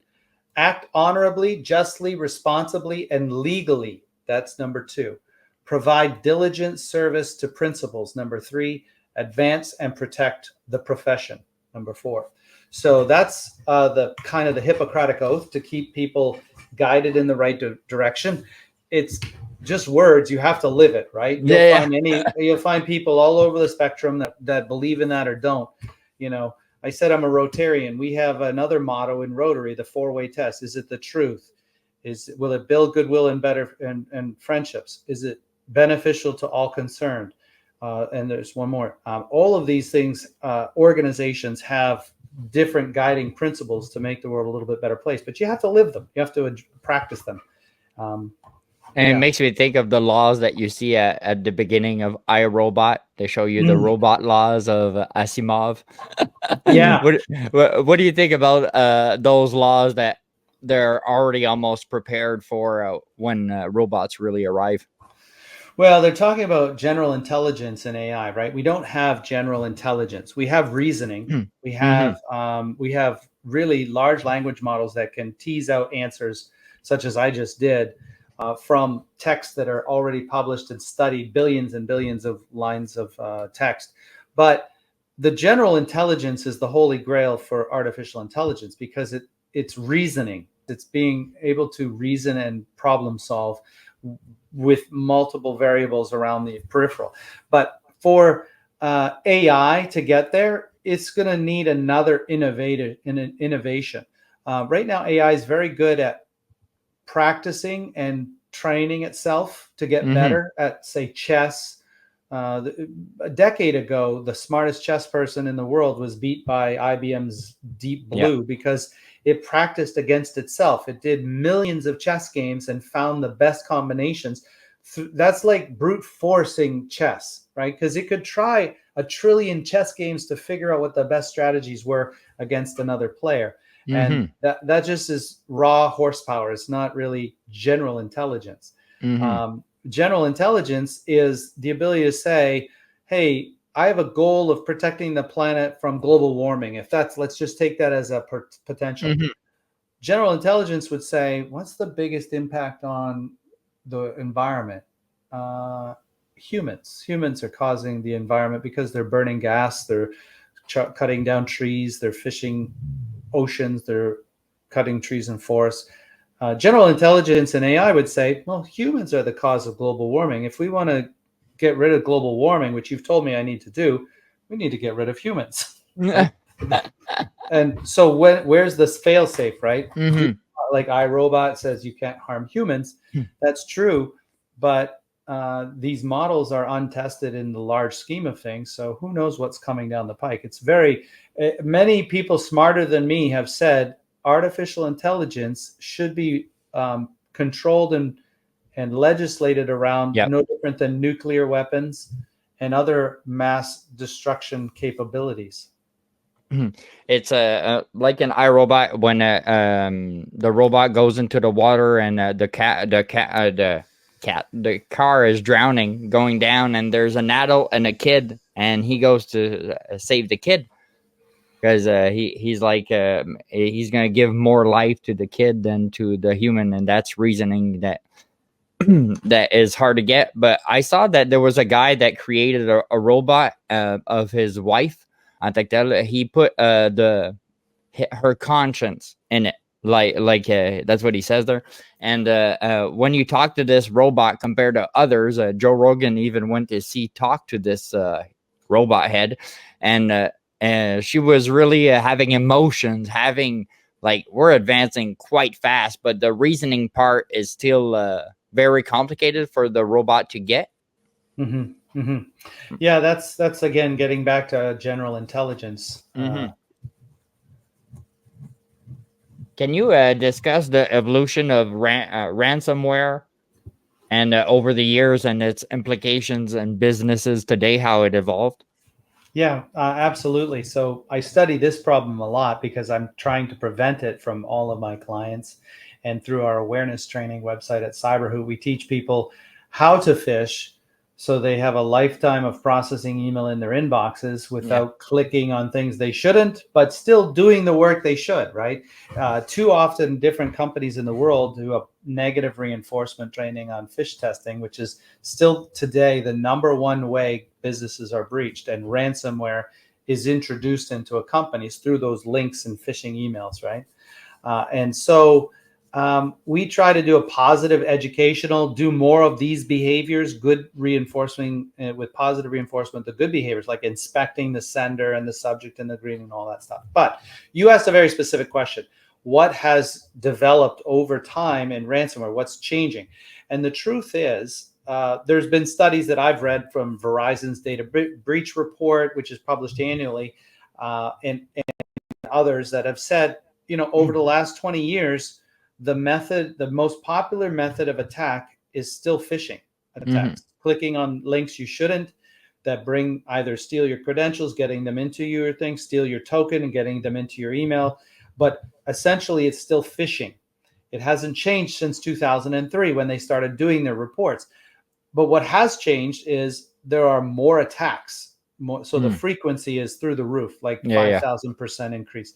Act honorably, justly, responsibly, and legally. That's number 2. Provide diligent service to principals. Number 3. Advance and protect the profession. Number 4. So that's the kind of the Hippocratic Oath to keep people guided in the right direction. It's just words. You have to live it, right? You'll find people all over the spectrum that believe in that or don't. I said I'm a Rotarian. We have another motto in Rotary, the 4-way test. Is it the truth? Will it build goodwill and friendships? Is it beneficial to all concerned? And there's one more. All of these things, organizations have different guiding principles to make the world a little bit better place, but you have to live them. You have to practice them. And it makes me think of the laws that you see at the beginning of iRobot. They show you the robot laws of Asimov. Yeah. What do you think about those laws that they're already almost prepared for when robots really arrive? Well, they're talking about general intelligence in AI, right? We don't have general intelligence. We have reasoning. We have really large language models that can tease out answers, such as I just did, from texts that are already published and studied, billions and billions of lines of text. But the general intelligence is the holy grail for artificial intelligence because it's reasoning. It's being able to reason and problem solve with multiple variables around the peripheral. But for AI to get there, it's going to need another innovation. Right now, AI is very good at practicing and training itself to get better at, say, chess. A decade ago, the smartest chess person in the world was beat by IBM's Deep Blue because it practiced against itself. It did millions of chess games and found the best combinations. That's like brute forcing chess, right? Because it could try 1 trillion chess games to figure out what the best strategies were against another player. And that just is raw horsepower. It's not really general intelligence. General intelligence is the ability to say, hey, I have a goal of protecting the planet from global warming. Let's just take that as a potential. General intelligence would say, what's the biggest impact on the environment? Humans are causing the environment because they're burning gas, they're cutting down trees, they're fishing oceans, they're cutting trees and forests. General intelligence and AI would say, well, humans are the cause of global warming. If we want to get rid of global warming, which you've told me I need to do, we need to get rid of humans. Right? And so where's this fail safe, right? Like iRobot says you can't harm humans. That's true. But these models are untested in the large scheme of things. So who knows what's coming down the pike? It's many people smarter than me have said artificial intelligence should be controlled and legislated around no different than nuclear weapons and other mass destruction capabilities. It's like an iRobot when the robot goes into the water and the car is drowning, going down, and there's an adult and a kid, and he goes to save the kid because he's like he's gonna give more life to the kid than to the human, and that's reasoning that that is hard to get. But I saw that there was a guy that created a robot of his wife. I think that he put her conscience in it, like that's what he says there. And when you talk to this robot compared to others, Joe Rogan even went to talk to this robot head, and she was really having emotions, we're advancing quite fast, but the reasoning part is still very complicated for the robot to get. Yeah, that's again getting back to general intelligence. Can you discuss the evolution of ransomware and over the years and its implications in businesses today, how it evolved? Yeah, absolutely. So I study this problem a lot because I'm trying to prevent it from all of my clients. And through our awareness training website at CyberHoot, we teach people how to phish so they have a lifetime of processing email in their inboxes without clicking on things they shouldn't, but still doing the work they should, right? Too often, different companies in the world do a negative reinforcement training on phish testing, which is still today the #1 way businesses are breached. And ransomware is introduced into a companies through those links and phishing emails, right? And so we try to do a positive educational, do more of these behaviors, good reinforcement with positive reinforcement, the good behaviors like inspecting the sender and the subject and the greeting and all that stuff. But you asked a very specific question. What has developed over time in ransomware? What's changing? And the truth is, there's been studies that I've read from Verizon's data breach report, which is published annually, and others that have said, over the last 20 years, the most popular method of attack is still phishing attacks, clicking on links you shouldn't, that bring either steal your credentials, getting them into your thing, steal your token and getting them into your email. But essentially, it's still phishing. It hasn't changed since 2003 when they started doing their reports. But what has changed is there are more attacks. So the frequency is through the roof, like 5,000% increase.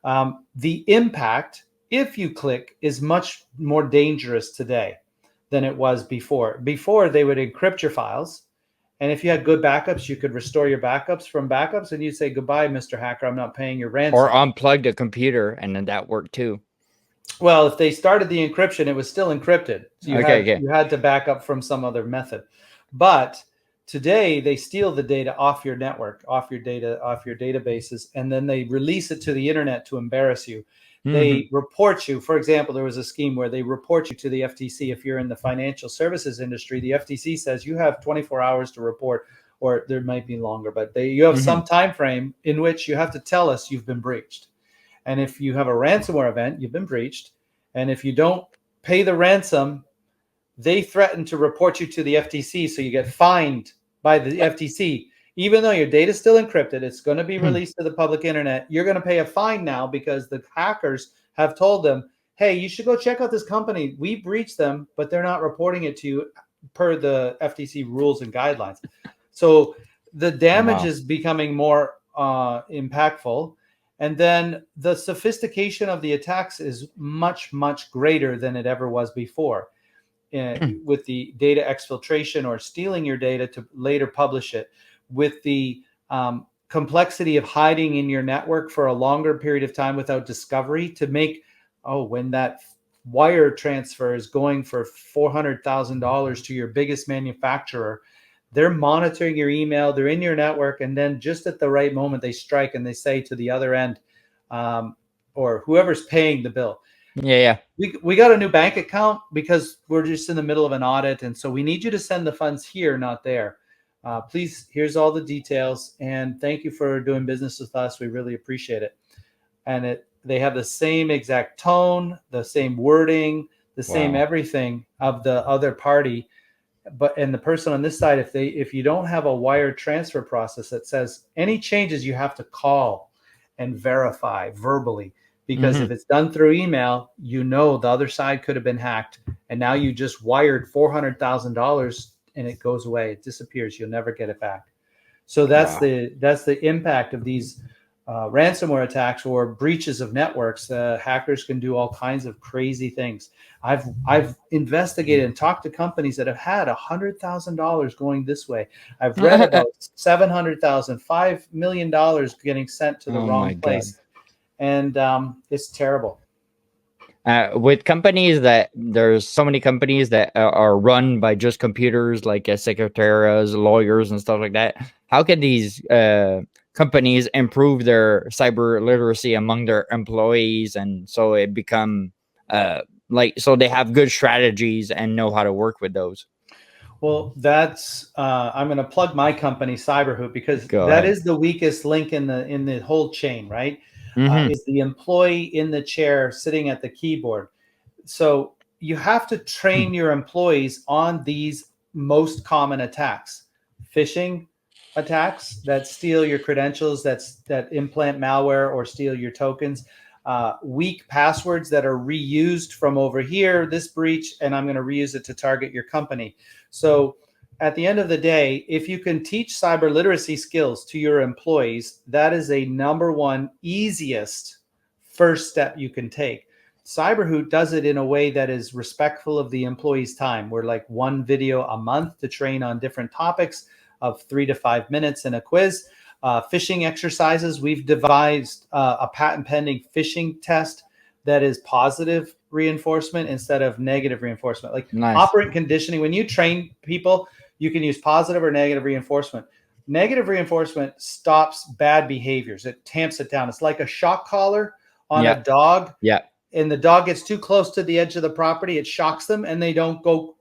The impact, if you click, is much more dangerous today than it was before. Before, they would encrypt your files And if you had good backups, you could restore your backups from backups, and you'd say, goodbye, Mr. Hacker, I'm not paying your ransom. Or unplug the computer, and then that worked too. Well, if they started the encryption, it was still encrypted. So you had to back up from some other method. But today they steal the data off your network, off your databases, and then they release it to the internet to embarrass you. They report you. For example, there was a scheme where they report you to the FTC. If you're in the financial services industry, the FTC says you have 24 hours to report, or there might be longer, but you have some time frame in which you have to tell us you've been breached. And if you have a ransomware event, you've been breached. And if you don't pay the ransom, they threaten to report you to the FTC. So you get fined by the FTC. Even though your data is still encrypted, it's going to be released to the public internet. You're going to pay a fine now because the hackers have told them, hey, you should go check out this company. We breached them, but they're not reporting it to you per the FTC rules and guidelines. So the damage is becoming more impactful. And then the sophistication of the attacks is much, much greater than it ever was before. With the data exfiltration or stealing your data to later publish it, with the complexity of hiding in your network for a longer period of time without discovery, to make, when that wire transfer is going for $400,000 to your biggest manufacturer, they're monitoring your email, they're in your network, and then just at the right moment they strike and they say to the other end, or whoever's paying the bill, we got a new bank account because we're just in the middle of an audit, and so we need you to send the funds here, not there. Please, here's all the details, and thank you for doing business with us. We really appreciate it. And they have the same exact tone, the same wording, the same everything of the other party. And the person on this side, if you don't have a wire transfer process that says any changes, you have to call and verify verbally, because if it's done through email, the other side could have been hacked, and now you just wired $400,000 and it goes away, it disappears, you'll never get it back. So that's the impact of these ransomware attacks or breaches of networks. Hackers can do all kinds of crazy things. I've investigated and talked to companies that have had $100,000 going this way. I've read about $700,000, $5 million getting sent to the wrong place. And it's terrible. With companies there's so many companies that are run by just computers, like secretaries, lawyers, and stuff like that. How can these companies improve their cyber literacy among their employees, and so it become so they have good strategies and know how to work with those? Well, that's I'm going to plug my company, CyberHoop, because that is the weakest link in the whole chain, right? Is the employee in the chair sitting at the keyboard. So you have to train your employees on these most common attacks: phishing attacks that steal your credentials, that implant malware or steal your tokens, weak passwords that are reused from over here, this breach, and I'm going to reuse it to target your company. So at the end of the day, if you can teach cyber literacy skills to your employees, that is a number one easiest first step you can take. CyberHoot does it in a way that is respectful of the employee's time. We're like one video a month to train on different topics of 3 to 5 minutes and a quiz. Phishing exercises, we've devised a patent pending phishing test that is positive reinforcement instead of negative reinforcement. Like operant conditioning, when you train people, you can use positive or negative reinforcement. Negative reinforcement stops bad behaviors. It tamps it down. It's like a shock collar on a dog. Yeah. And the dog gets too close to the edge of the property, it shocks them, and they don't go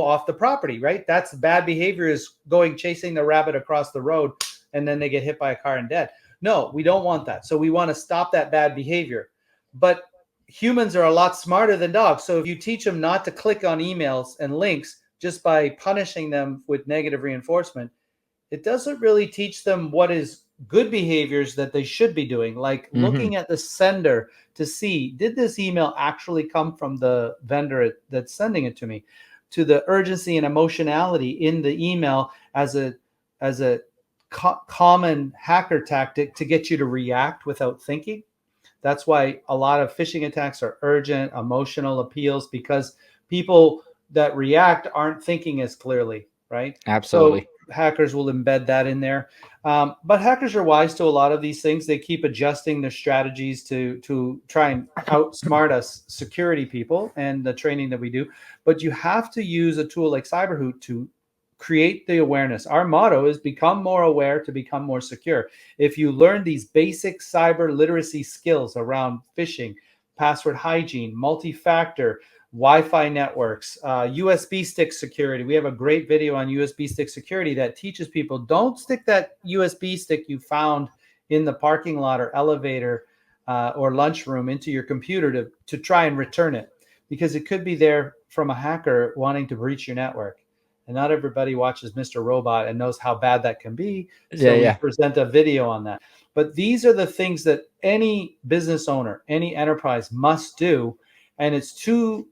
off the property, right? That's bad behavior, is chasing the rabbit across the road, and then they get hit by a car and dead. No, we don't want that. So we want to stop that bad behavior. But humans are a lot smarter than dogs. So if you teach them not to click on emails and links just by punishing them with negative reinforcement, it doesn't really teach them what is good behaviors that they should be doing, like looking at the sender to see, did this email actually come from the vendor that's sending it to me, to the urgency and emotionality in the email as a common hacker tactic to get you to react without thinking. That's why a lot of phishing attacks are urgent, emotional appeals, because people that react aren't thinking as clearly, right? Absolutely. So hackers will embed that in there. But hackers are wise to a lot of these things. They keep adjusting their strategies to try and outsmart us security people and the training that we do. But you have to use a tool like CyberHoot to create the awareness. Our motto is become more aware to become more secure. If you learn these basic cyber literacy skills around phishing, password hygiene, multi-factor, Wi-Fi networks, USB stick security. We have a great video on USB stick security that teaches people, don't stick that USB stick you found in the parking lot or elevator or lunchroom into your computer to try and return it, because it could be there from a hacker wanting to breach your network. And not everybody watches Mr. Robot and knows how bad that can be. So we present a video on that. But these are the things that any business owner, any enterprise must do. And it's too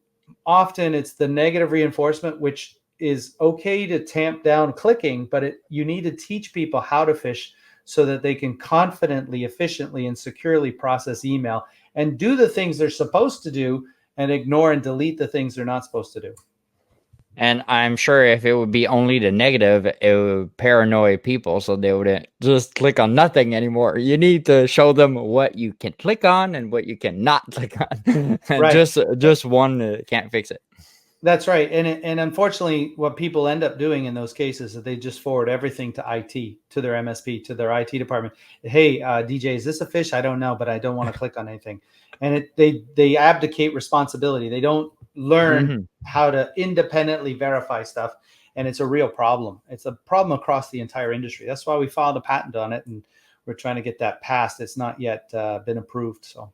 often it's the negative reinforcement, which is okay to tamp down clicking, but you need to teach people how to phish so that they can confidently, efficiently, and securely process email and do the things they're supposed to do and ignore and delete the things they're not supposed to do. And I'm sure if it would be only the negative, it would paranoid people, so they wouldn't just click on nothing anymore. You need to show them what you can click on and what you cannot click on. Right. Just one can't fix it. That's right. And unfortunately, what people end up doing in those cases is they just forward everything to IT, to their MSP, to their IT department. Hey, DJ, is this a phish? I don't know, but I don't want to click on anything. And they abdicate responsibility. They don't learn how to independently verify stuff. And it's a real problem. It's a problem across the entire industry. That's why we filed a patent on it, and we're trying to get that passed. It's not yet been approved. So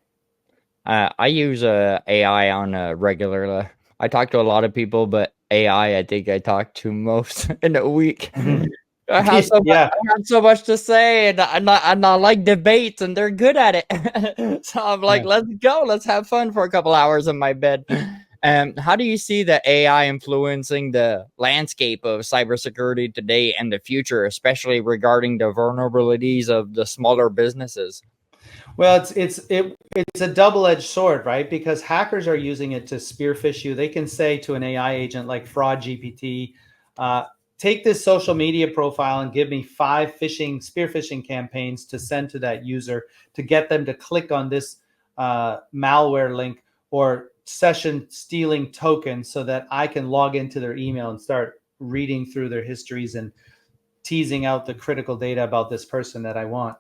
I use AI on a regular. I talk to a lot of people, but AI, I think I talk to most in a week. I have so much to say, and I like debates, and they're good at it. So I'm like, let's go. Let's have fun for a couple hours in my bed. How do you see the AI influencing the landscape of cybersecurity today and the future, especially regarding the vulnerabilities of the smaller businesses? Well, it's a double-edged sword, right? Because hackers are using it to spearfish you. They can say to an AI agent like Fraud GPT, take this social media profile and give me 5 spear phishing campaigns to send to that user to get them to click on this malware link or session stealing token so that I can log into their email and start reading through their histories and teasing out the critical data about this person that I want.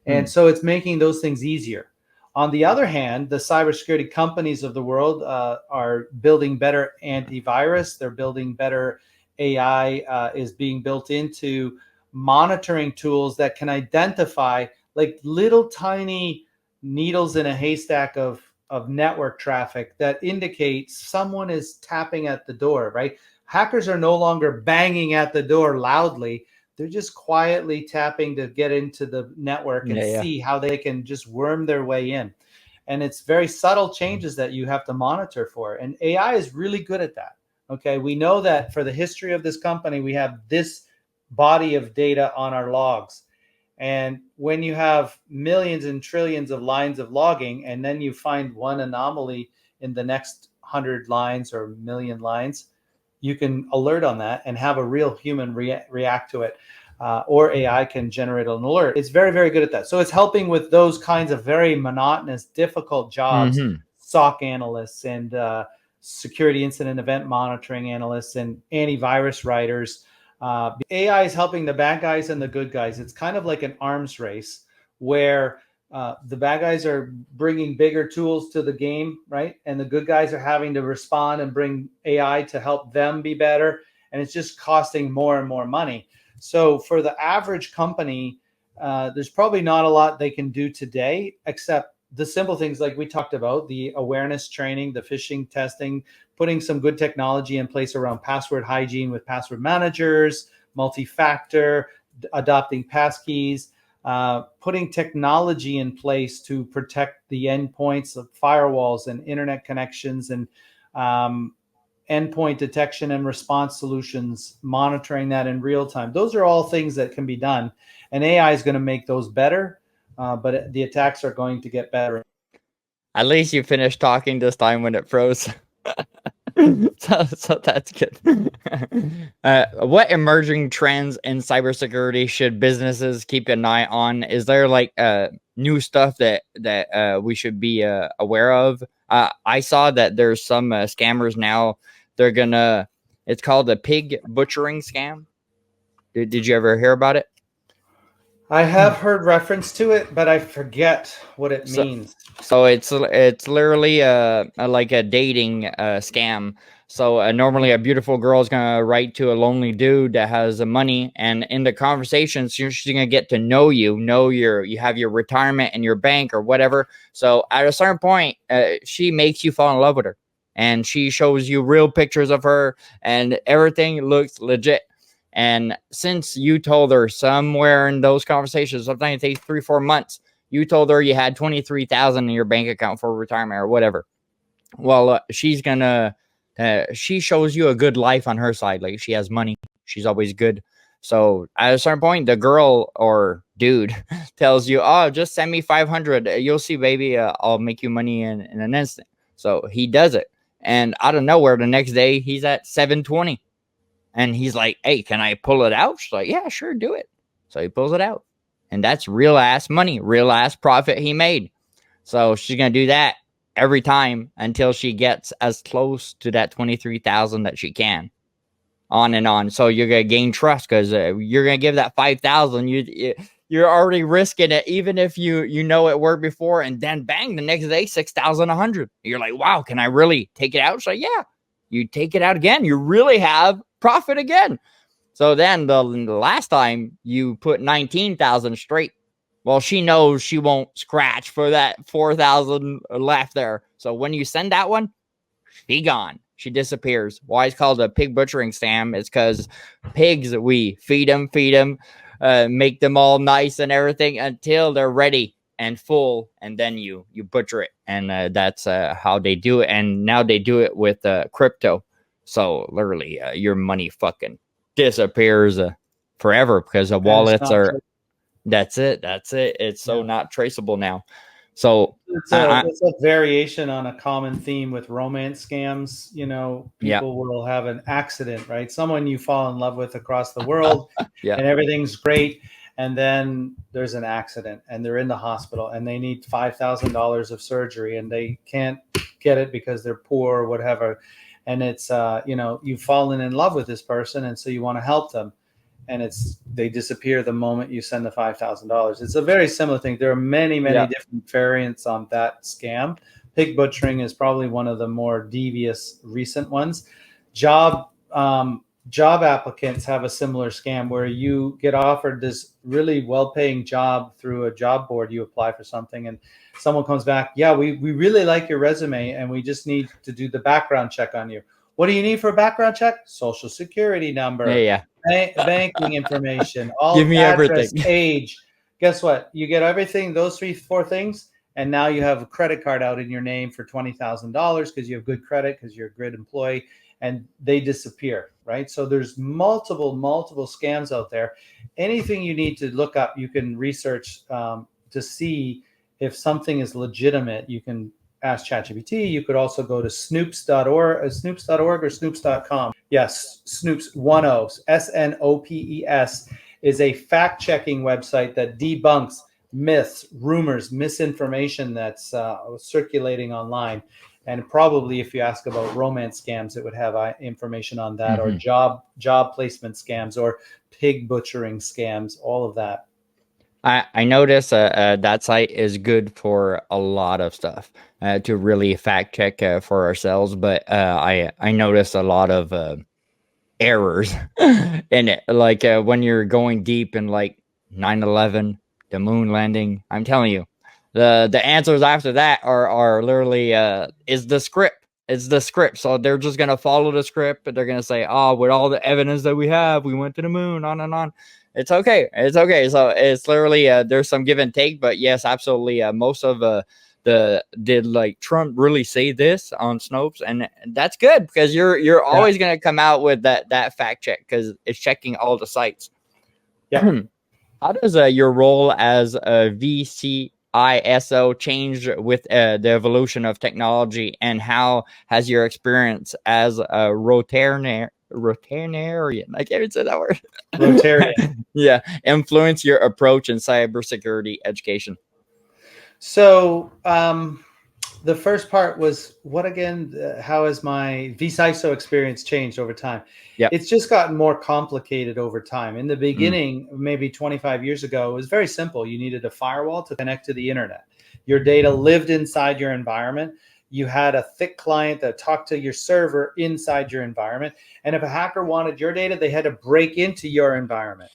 And so it's making those things easier. On the other hand, the cybersecurity companies of the world are building better antivirus. They're building better AI is being built into monitoring tools that can identify like little tiny needles in a haystack of network traffic that indicates someone is tapping at the door, right? Hackers are no longer banging at the door loudly. They're just quietly tapping to get into the network and see how they can just worm their way in. And it's very subtle changes that you have to monitor for. And AI is really good at that. Okay, we know that for the history of this company, we have this body of data on our logs. And when you have millions and trillions of lines of logging, and then you find one anomaly in the next 100 lines or million lines, you can alert on that and have a real human react to it, or AI can generate an alert. It's very, very good at that. So it's helping with those kinds of very monotonous, difficult jobs, SOC analysts and security incident event monitoring analysts and antivirus writers. AI is helping the bad guys and the good guys. It's kind of like an arms race where the bad guys are bringing bigger tools to the game, right? And the good guys are having to respond and bring AI to help them be better. And it's just costing more and more money. So for the average company, there's probably not a lot they can do today, except the simple things like we talked about, the awareness training, the phishing testing, putting some good technology in place around password hygiene with password managers, multi-factor, adopting passkeys, putting technology in place to protect the endpoints of firewalls and internet connections and endpoint detection and response solutions, monitoring that in real time. Those are all things that can be done. And AI is going to make those better, but the attacks are going to get better. At least you finished talking this time when it froze. So that's good. What emerging trends in cybersecurity should businesses keep an eye on? Is there like new stuff that we should be aware of? I saw that there's some scammers now. They're gonna. It's called a pig butchering scam. Did you ever hear about it? I have heard reference to it, but I forget what it means. So it's literally like a dating scam. So normally a beautiful girl is gonna write to a lonely dude that has money, and in the conversation, she's gonna get to know you, you have your retirement in your bank or whatever. So at a certain point, she makes you fall in love with her, and she shows you real pictures of her, and everything looks legit. And since you told her somewhere in those conversations, sometimes it takes 3-4 months, you told her you had 23,000 in your bank account for retirement or whatever. Well, she's gonna, she shows you a good life on her side. Like she has money. She's always good. So at a certain point, the girl or dude tells you, oh, just send me 500. You'll see, baby. I'll make you money in an instant. So he does it. And out of nowhere, the next day, he's at 720. And he's like, hey, can I pull it out? She's like, yeah, sure, do it. So he pulls it out. And that's real ass money, real ass profit he made. So she's going to do that every time until she gets as close to that 23,000 that she can. On and on. So you're going to gain trust because you're going to give that 5,000. You're already risking it, even if you know it worked before. And then bang, the next day, 6,100. You're like, wow, can I really take it out? She's like, yeah. You take it out again. You really have profit again. So then the last time you put 19,000 straight. Well, she knows she won't scratch for that 4,000 left there. So when you send that one, she gone. She disappears. Why it's called a pig butchering scam? It's because pigs, we feed them, make them all nice and everything until they're ready and full, and then you butcher it. And that's how they do it. And now they do it with crypto. So literally your money fucking disappears forever because the wallets are that's it. It's so not traceable now. So it's a variation on a common theme with romance scams. You know, people will have an accident, right? Someone you fall in love with across the world and everything's great. And then there's an accident and they're in the hospital and they need $5,000 of surgery and they can't get it because they're poor or whatever. And it's, you've fallen in love with this person. And so you want to help them. And they disappear the moment you send the $5,000. It's a very similar thing. There are many different variants on that scam. Pig butchering is probably one of the more devious recent ones. Job applicants have a similar scam where you get offered this really well-paying job through a job board. You apply for something and someone comes back, yeah, we really like your resume and we just need to do the background check on you. What do you need for a background check? Social security number, banking information, all give me address, everything. age. Guess what? You get everything, those 3-4 things, and now you have a credit card out in your name for $20,000 because you have good credit, because you're a good employee, and they disappear, right? So there's multiple scams out there. Anything you need to look up, you can research to see if something is legitimate. You can ask ChatGPT. You could also go to snoops.org or snoops.com. Yes, Snoops 10, SNOPES, is a fact-checking website that debunks myths, rumors, misinformation that's circulating online. And probably if you ask about romance scams, it would have information on that, or job placement scams, or pig butchering scams, all of that. I notice that site is good for a lot of stuff to really fact check for ourselves. But I notice a lot of errors in it. Like when you're going deep in like 9/11, the moon landing, I'm telling you, the answers after that are literally is the script. It's the script. So they're just going to follow the script, but they're going to say, oh, with all the evidence that we have, we went to the moon, on and on. It's okay. It's okay. So it's literally there's some give and take, but yes, absolutely. Most of did like Trump really say this on Snopes, and that's good because you're always going to come out with that fact check because it's checking all the sites. Yeah. How does your role as a VCISO change with the evolution of technology, and how has your experience as a Rotarian Rotarian. I can't even say that word. Rotarian. Yeah. Influence your approach in cybersecurity education. So the first part was what again? How has my vCISO experience changed over time? Yeah. It's just gotten more complicated over time. In the beginning, maybe 25 years ago, it was very simple. You needed a firewall to connect to the internet. Your data lived inside your environment. You had a thick client that talked to your server inside your environment. And if a hacker wanted your data, they had to break into your environment.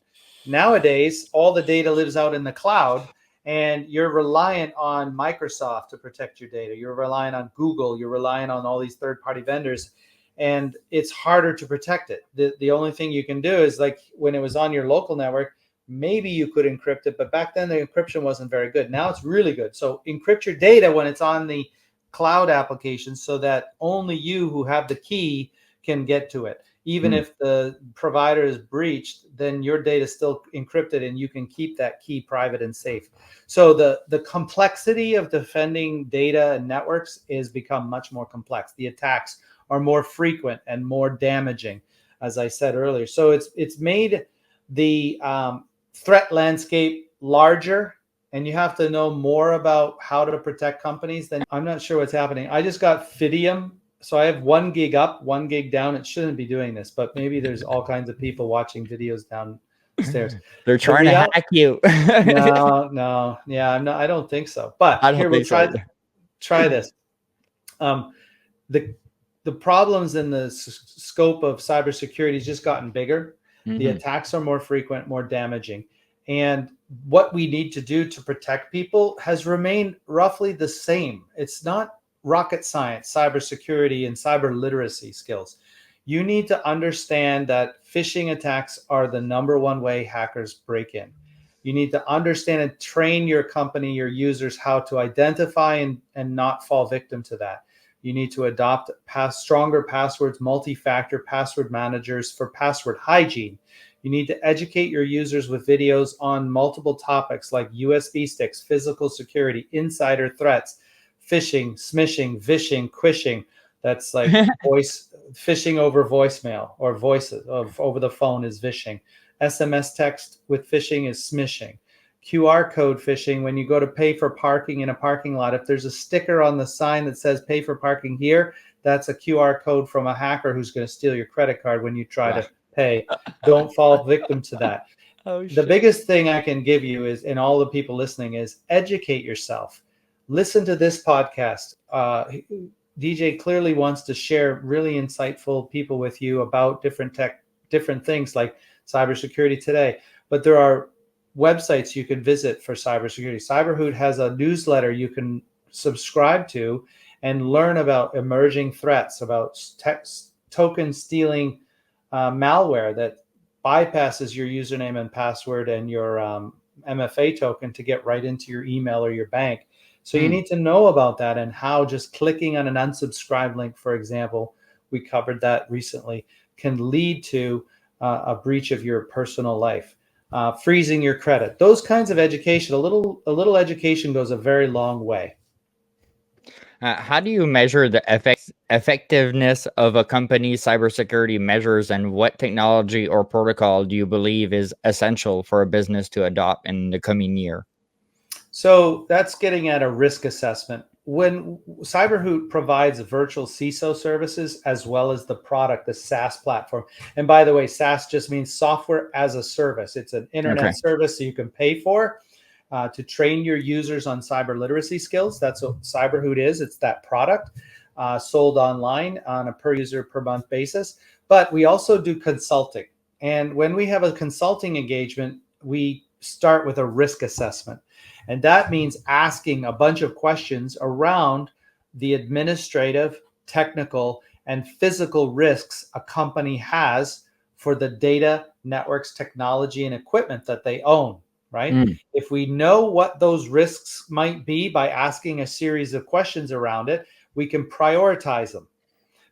Nowadays, all the data lives out in the cloud, and you're reliant on Microsoft to protect your data. You're relying on Google. You're relying on all these third-party vendors, and it's harder to protect it. The only thing you can do is, like when it was on your local network, maybe you could encrypt it, but back then the encryption wasn't very good. Now it's really good. So encrypt your data when it's on the cloud application so that only you who have the key can get to it. Even if the provider is breached, then your data is still encrypted and you can keep that key private and safe. So the complexity of defending data and networks is become much more complex. The attacks are more frequent and more damaging, as I said earlier. So it's made the threat landscape larger, and you have to know more about how to protect companies. Then I'm not sure what's happening. I just got Fidium. So I have 1 gig up, 1 gig down. It shouldn't be doing this, but maybe there's all kinds of people watching videos downstairs. They're trying to hack you. No. Yeah, I don't think so. But here, we'll try this. The problems in the scope of cybersecurity has just gotten bigger. The attacks are more frequent, more damaging. And what we need to do to protect people has remained roughly the same. It's not rocket science, cybersecurity, and cyber literacy skills. You need to understand that phishing attacks are the #1 way hackers break in. You need to understand and train your company, your users, how to identify and not fall victim to that. You need to adopt stronger passwords, multi-factor password managers for password hygiene. You need to educate your users with videos on multiple topics like USB sticks, physical security, insider threats, phishing, smishing, vishing, quishing. That's like voice phishing over voicemail, or voices over the phone is vishing. SMS text with phishing is smishing. QR code phishing, when you go to pay for parking in a parking lot, if there's a sticker on the sign that says pay for parking here, that's a QR code from a hacker who's going to steal your credit card when you try to pay. Don't fall victim to that. The biggest thing I can give you is, and all the people listening, is educate yourself. Listen to this podcast. DJ clearly wants to share really insightful people with you about different things like cybersecurity today. But there are websites you can visit for cybersecurity. Cyberhood has a newsletter you can subscribe to and learn about emerging threats, about token stealing malware that bypasses your username and password and your MFA token to get right into your email or your bank. So you need to know about that, and how just clicking on an unsubscribe link, for example, we covered that recently, can lead to a breach of your personal life. Freezing your credit, those kinds of education. A little education goes a very long way. How do you measure the effectiveness of a company's cybersecurity measures, and what technology or protocol do you believe is essential for a business to adopt in the coming year? So that's getting at a risk assessment. When Cyberhood provides virtual CISO services as well as the product, the SaaS platform. And by the way, SaaS just means software as a service. It's an internet service that you can pay for to train your users on cyber literacy skills. That's what Cyberhood is. It's that product sold online on a per user per month basis. But we also do consulting. And when we have a consulting engagement, we start with a risk assessment. And that means asking a bunch of questions around the administrative, technical, and physical risks a company has for the data, networks, technology, and equipment that they own, right? If we know what those risks might be by asking a series of questions around it, we can prioritize them,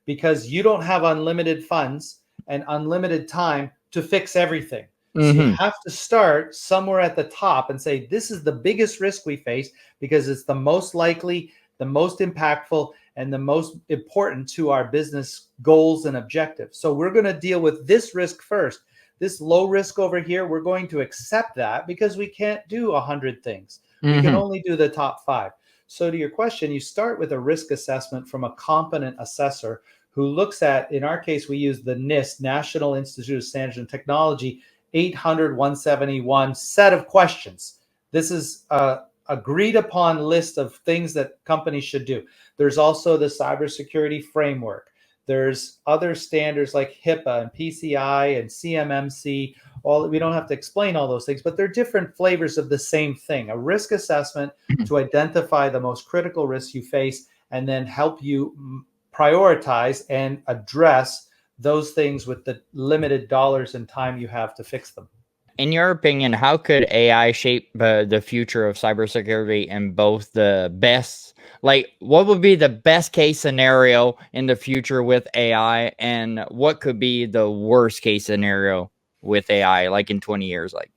because you don't have unlimited funds and unlimited time to fix everything. So you have to start somewhere at the top and say, this is the biggest risk we face because it's the most likely, the most impactful, and the most important to our business goals and objectives. So we're going to deal with this risk first. This low risk over here, we're going to accept that because we can't do 100 things. We can only do the top 5. So to your question, you start with a risk assessment from a competent assessor who looks at, in our case, we use the NIST, National Institute of Standards and Technology, 800-171 set of questions. This is a agreed upon list of things that companies should do. There's also the cybersecurity framework. There's other standards like HIPAA and PCI and CMMC. We don't have to explain all those things, but they're different flavors of the same thing. A risk assessment to identify the most critical risks you face and then help you prioritize and address those things with the limited dollars and time you have to fix them. In your opinion, how could AI shape the future of cybersecurity in both the best, like what would be the best case scenario in the future with AI, and what could be the worst case scenario with AI, like in 20 years? Like,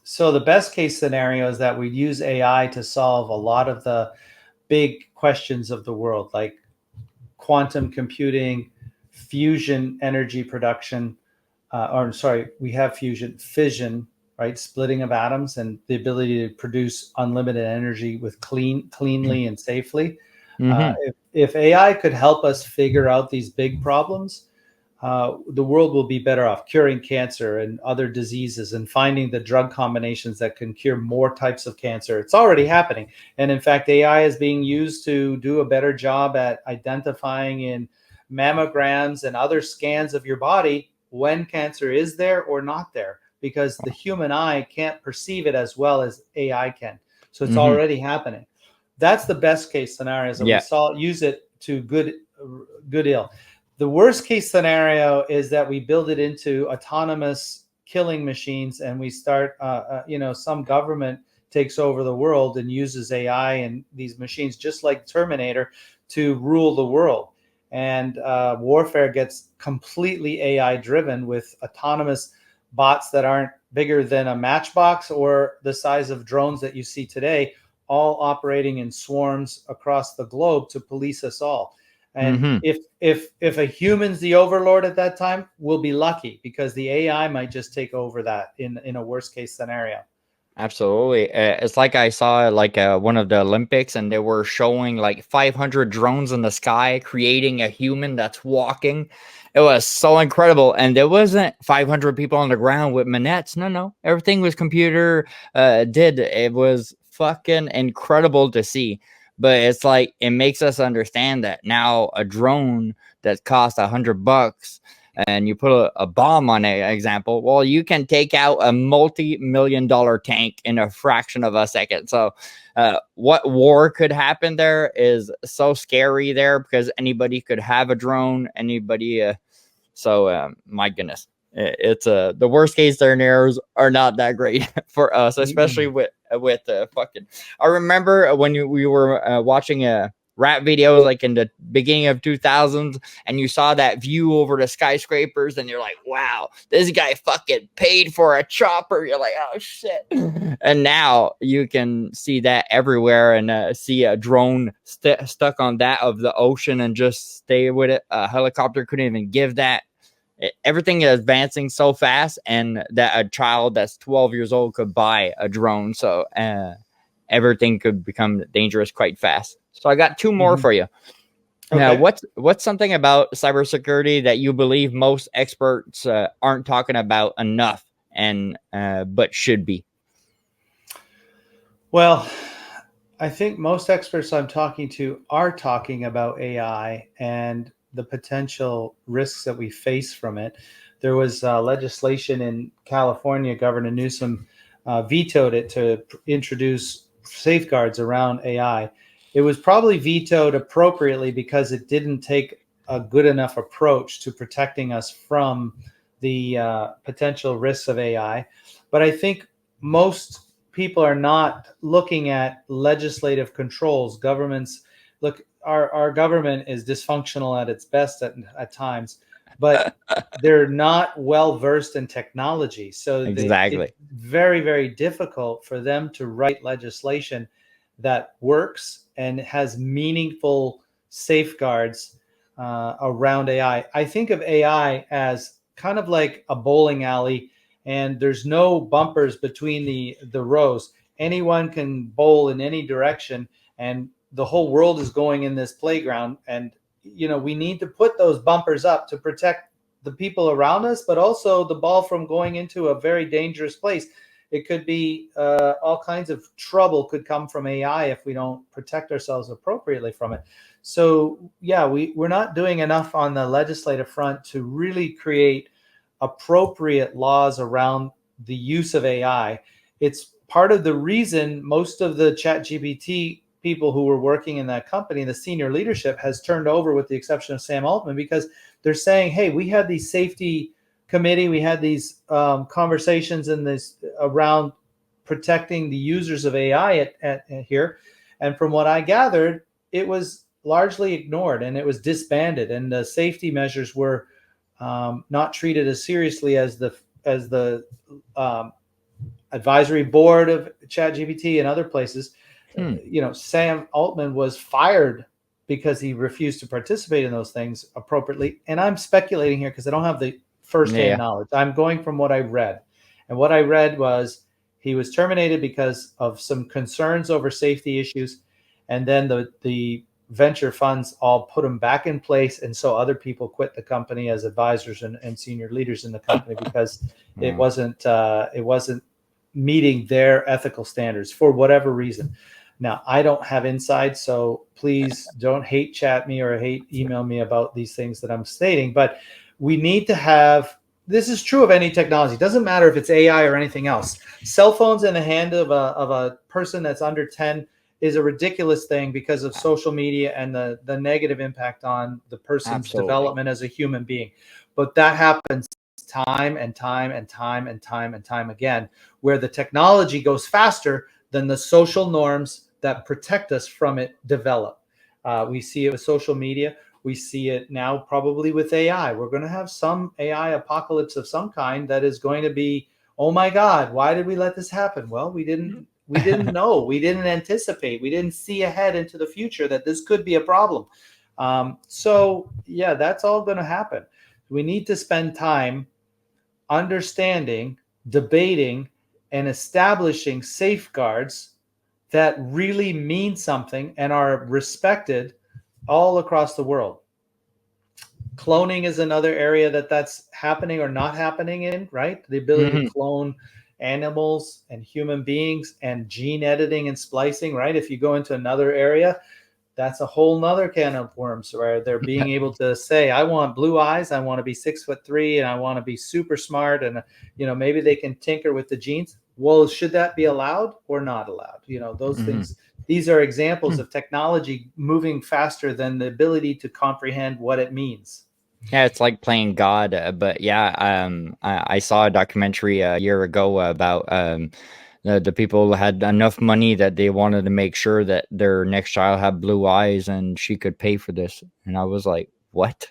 So the best case scenario is that we use AI to solve a lot of the big questions of the world, like quantum computing, fusion energy production, we have fission, right? Splitting of atoms and the ability to produce unlimited energy with cleanly and safely. If AI could help us figure out these big problems, the world will be better off curing cancer and other diseases and finding the drug combinations that can cure more types of cancer. It's already happening. And in fact, AI is being used to do a better job at identifying in mammograms and other scans of your body when cancer is there or not there, because the human eye can't perceive it as well as AI can. So it's already happening. That's the best case scenario. We use it to good ill. The worst case scenario is that we build it into autonomous killing machines and we start, some government takes over the world and uses AI and these machines, just like Terminator, to rule the world. And warfare gets completely AI driven with autonomous bots that aren't bigger than a matchbox or the size of drones that you see today, all operating in swarms across the globe to police us all. And if a human's the overlord at that time, we'll be lucky because the AI might just take over that in a worst case scenario. Absolutely. It's like I saw like one of the Olympics and they were showing like 500 drones in the sky creating a human that's walking. It was so incredible. And there wasn't 500 people on the ground with manettes. No. Everything was computer did. It was fucking incredible to see. But it's like, it makes us understand that now a drone that costs $100 and you put a bomb on an example, well, you can take out a multi-million-dollar tank in a fraction of a second. So what war could happen there is so scary there because anybody could have a drone, my goodness. It's the worst case scenarios are not that great for us, especially with fucking. I remember when we were watching rap videos like in the beginning of 2000s, and you saw that view over the skyscrapers, and you're like, "Wow, this guy fucking paid for a chopper." You're like, "Oh shit!" And now you can see that everywhere, and see a drone stuck on that of the ocean and just stay with it. A helicopter couldn't even give that. Everything is advancing so fast, and that a child that's 12 years old could buy a drone. So everything could become dangerous quite fast. So I got two more for you. Now, what's something about cybersecurity that you believe most experts aren't talking about enough, and but should be? Well, I think most experts I'm talking to are talking about AI and the potential risks that we face from it. There was legislation in California. Governor Newsom vetoed it to introduce safeguards around AI. It was probably vetoed appropriately because it didn't take a good enough approach to protecting us from the potential risks of AI. But I think most people are not looking at legislative controls. Governments look. Our government is dysfunctional at its best at times, but they're not well versed in technology. So it's very, very difficult for them to write legislation that works and has meaningful safeguards around AI. I think of AI as kind of like a bowling alley, and there's no bumpers between the rows. Anyone can bowl in any direction, and the whole world is going in this playground. And we need to put those bumpers up to protect the people around us, but also the ball from going into a very dangerous place. It could be all kinds of trouble could come from AI if we don't protect ourselves appropriately from it. So yeah, we're not doing enough on the legislative front to really create appropriate laws around the use of AI. It's part of the reason most of the ChatGPT people who were working in that company, the senior leadership, has turned over, with the exception of Sam Altman, because they're saying, hey, we had these safety committee, we had these conversations in this around protecting the users of AI at here. And from what I gathered, it was largely ignored and it was disbanded, and the safety measures were not treated as seriously as the advisory board of ChatGPT and other places. Sam Altman was fired because he refused to participate in those things appropriately. And I'm speculating here because I don't have the firsthand knowledge. I'm going from what I read. And what I read was he was terminated because of some concerns over safety issues. And then the venture funds all put him back in place. And so other people quit the company as advisors and senior leaders in the company because it wasn't meeting their ethical standards for whatever reason. Now, I don't have insight, so please don't hate chat me or hate email me about these things that I'm stating, but we need to have, this is true of any technology. It doesn't matter if it's AI or anything else. Cell phones in the hand of a person that's under 10 is a ridiculous thing because of social media and the negative impact on the person's development as a human being. But that happens time and time and time and time and time again, where the technology goes faster than the social norms that protect us from it develop. We see it with social media. We see it now probably with AI. We're going to have some AI apocalypse of some kind that is going to be, oh my God, why did we let this happen? Well, we didn't know. We didn't anticipate. We didn't see ahead into the future that this could be a problem. So yeah, that's all going to happen. We need to spend time understanding, debating, and establishing safeguards that really mean something and are respected all across the world. Cloning is another area that's happening or not happening in, right? The ability to clone animals and human beings, and gene editing and splicing, right? If you go into another area, that's a whole nother can of worms, where they're being able to say, I want blue eyes, I want to be 6'3", and I want to be super smart. And, maybe they can tinker with the genes. Well, should that be allowed or not allowed? Those things, these are examples of technology moving faster than the ability to comprehend what it means. Yeah, it's like playing God. But yeah, I saw a documentary a year ago about the people had enough money that they wanted to make sure that their next child had blue eyes and she could pay for this. And I was like, what?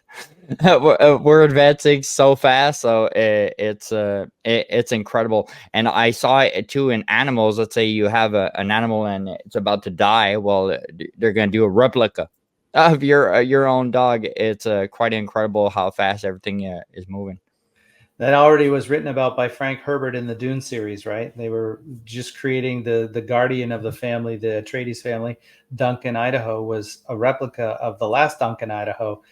We're advancing so fast. So it's incredible. And I saw it too in animals. Let's say you have an animal and it's about to die. Well, they're going to do a replica of your own dog. It's quite incredible how fast everything is moving. That already was written about by Frank Herbert in the Dune series, right? They were just creating the guardian of the family, the Atreides family. Duncan, Idaho, was a replica of the last Duncan, Idaho.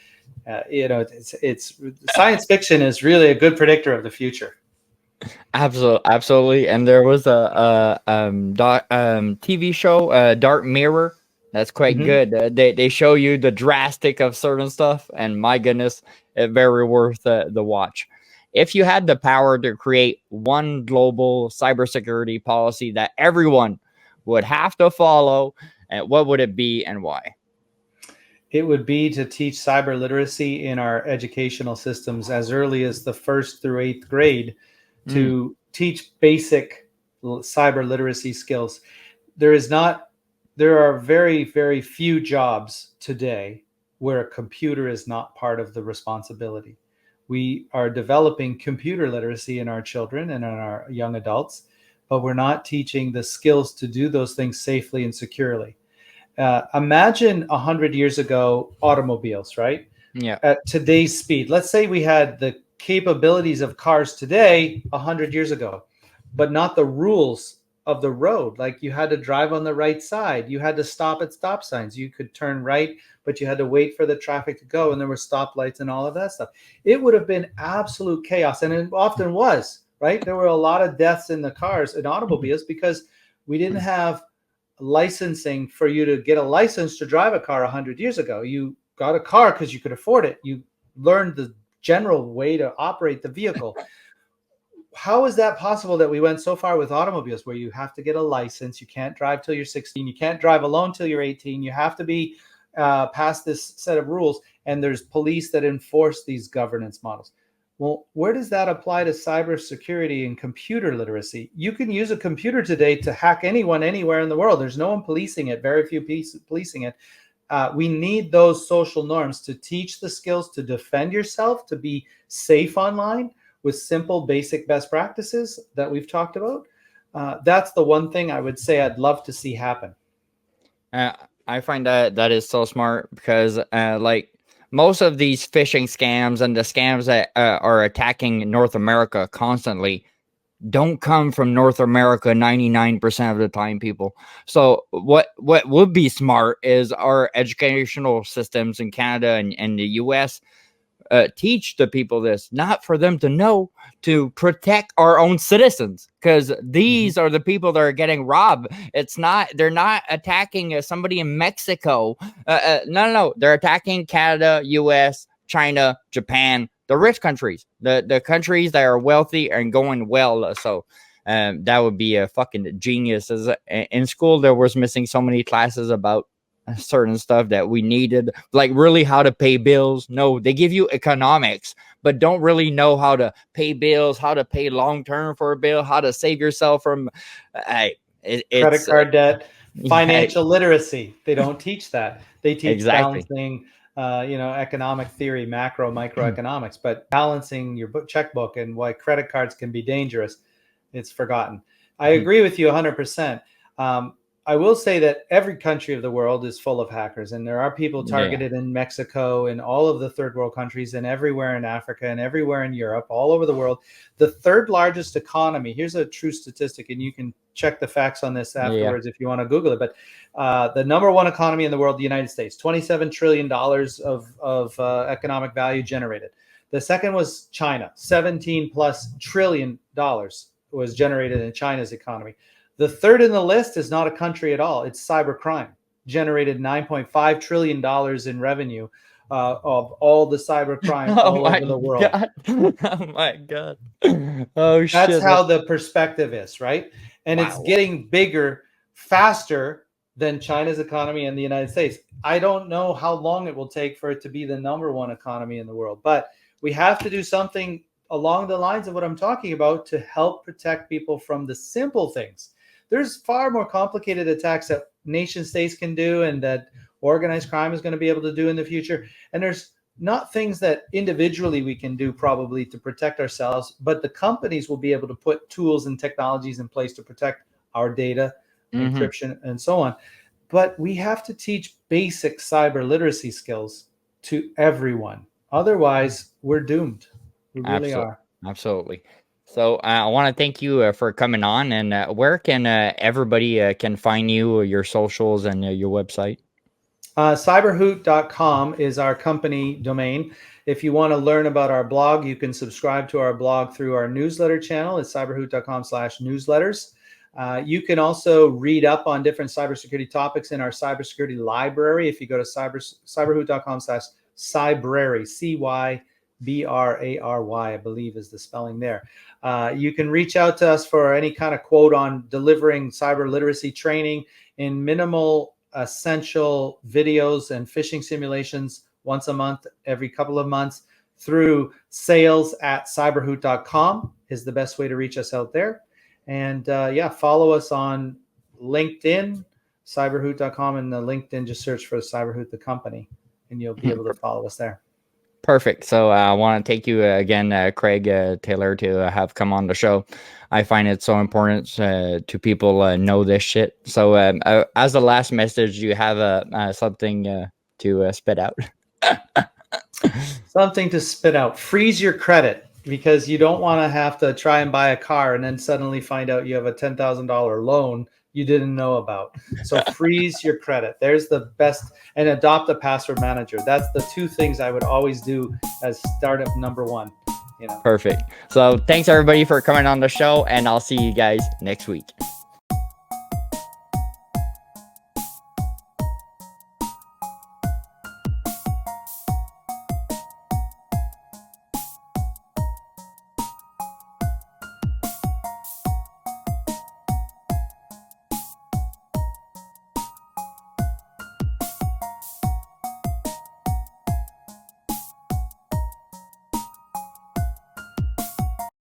It's science fiction is really a good predictor of the future. Absolutely. And there was a TV show, Dark Mirror. That's quite good. They show you the drastic of certain stuff, and my goodness, it's very worth the watch. If you had the power to create one global cybersecurity policy that everyone would have to follow, what would it be and why? It would be to teach cyber literacy in our educational systems as early as the 1st through 8th grade, to teach basic cyber literacy skills. There are very, very few jobs today where a computer is not part of the responsibility. We are developing computer literacy in our children and in our young adults, but we're not teaching the skills to do those things safely and securely. Imagine 100 years ago, automobiles, right? Yeah. At today's speed. Let's say we had the capabilities of cars today 100 years ago, but not the rules of the road. Like you had to drive on the right side. You had to stop at stop signs. You could turn right, but you had to wait for the traffic to go. And there were stoplights and all of that stuff. It would have been absolute chaos. And it often was, right? There were a lot of deaths in the cars and automobiles because we didn't have licensing for you to get a license to drive a car 100 years ago. You got a car because you could afford it. You learned the general way to operate the vehicle. How is that possible that we went so far with automobiles where you have to get a license? You can't drive till you're 16. You can't drive alone till you're 18. You have to be past this set of rules. And there's police that enforce these governance models. Well, where does that apply to cybersecurity and computer literacy? You can use a computer today to hack anyone anywhere in the world. There's no one policing it, very few policing it. We need those social norms to teach the skills to defend yourself, to be safe online with simple, basic best practices that we've talked about. That's the one thing I would say I'd love to see happen. I find that is so smart because like most of these phishing scams and the scams that are attacking North America constantly don't come from North America 99% of the time, people. So what would be smart is our educational systems in Canada and the US teach the people this, not for them to know, to protect our own citizens, because these are the people that are getting robbed. They're not attacking somebody in Mexico. No, they're attacking Canada, US, China, Japan, the rich countries, the countries that are wealthy and going well. So that would be a fucking genius. In school, there was missing so many classes about certain stuff that we needed, like really how to pay bills. No, they give you economics, but don't really know how to pay bills, how to pay long term for a bill, how to save yourself from credit card debt, financial literacy. They don't teach that. They teach balancing, economic theory, macro, microeconomics, but balancing your checkbook and why credit cards can be dangerous, it's forgotten. I agree with you 100%. I will say that every country of the world is full of hackers, and there are people targeted in Mexico and all of the third world countries and everywhere in Africa and everywhere in Europe, all over the world. The third largest economy, here's a true statistic, and you can check the facts on this afterwards if you want to Google it, but the number one economy in the world, the United States, $27 trillion of economic value generated. The second was China, 17 plus trillion dollars was generated in China's economy. The third in the list is not a country at all. It's cybercrime, generated $9.5 trillion in revenue of all the cybercrime all over the world. Oh my God. Oh, shit. That's how the perspective is, right? And it's getting bigger, faster than China's economy and the United States. I don't know how long it will take for it to be the number one economy in the world, but we have to do something along the lines of what I'm talking about to help protect people from the simple things. There's far more complicated attacks that nation states can do and that organized crime is going to be able to do in the future. And there's not things that individually we can do probably to protect ourselves, but the companies will be able to put tools and technologies in place to protect our data, encryption, and so on. But we have to teach basic cyber literacy skills to everyone. Otherwise, we're doomed. We really are. Absolutely. So I want to thank you for coming on. And where can everybody can find you, your socials, and your website? Cyberhoot.com is our company domain. If you want to learn about our blog, you can subscribe to our blog through our newsletter channel. It's cyberhoot.com/newsletters. You can also read up on different cybersecurity topics in our cybersecurity library. If you go to cyberhoot.com/cybrary, CYBRARY, I believe is the spelling there. You can reach out to us for any kind of quote on delivering cyber literacy training in minimal essential videos and phishing simulations once a month, every couple of months, through sales@cyberhoot.com is the best way to reach us out there. And follow us on LinkedIn, cyberhoot.com, and the LinkedIn, just search for Cyberhoot, the company, and you'll be able to follow us there. Perfect. So I want to thank you again, Craig Taylor, to have come on the show. I find it so important to people know this shit. So as the last message, you have something to spit out. Something to spit out. Freeze your credit, because you don't want to have to try and buy a car and then suddenly find out you have a $10,000 loan you didn't know about. So freeze your credit. There's the best. And adopt a password manager. That's the two things I would always do as startup number one. Perfect. So thanks everybody for coming on the show, and I'll see you guys next week.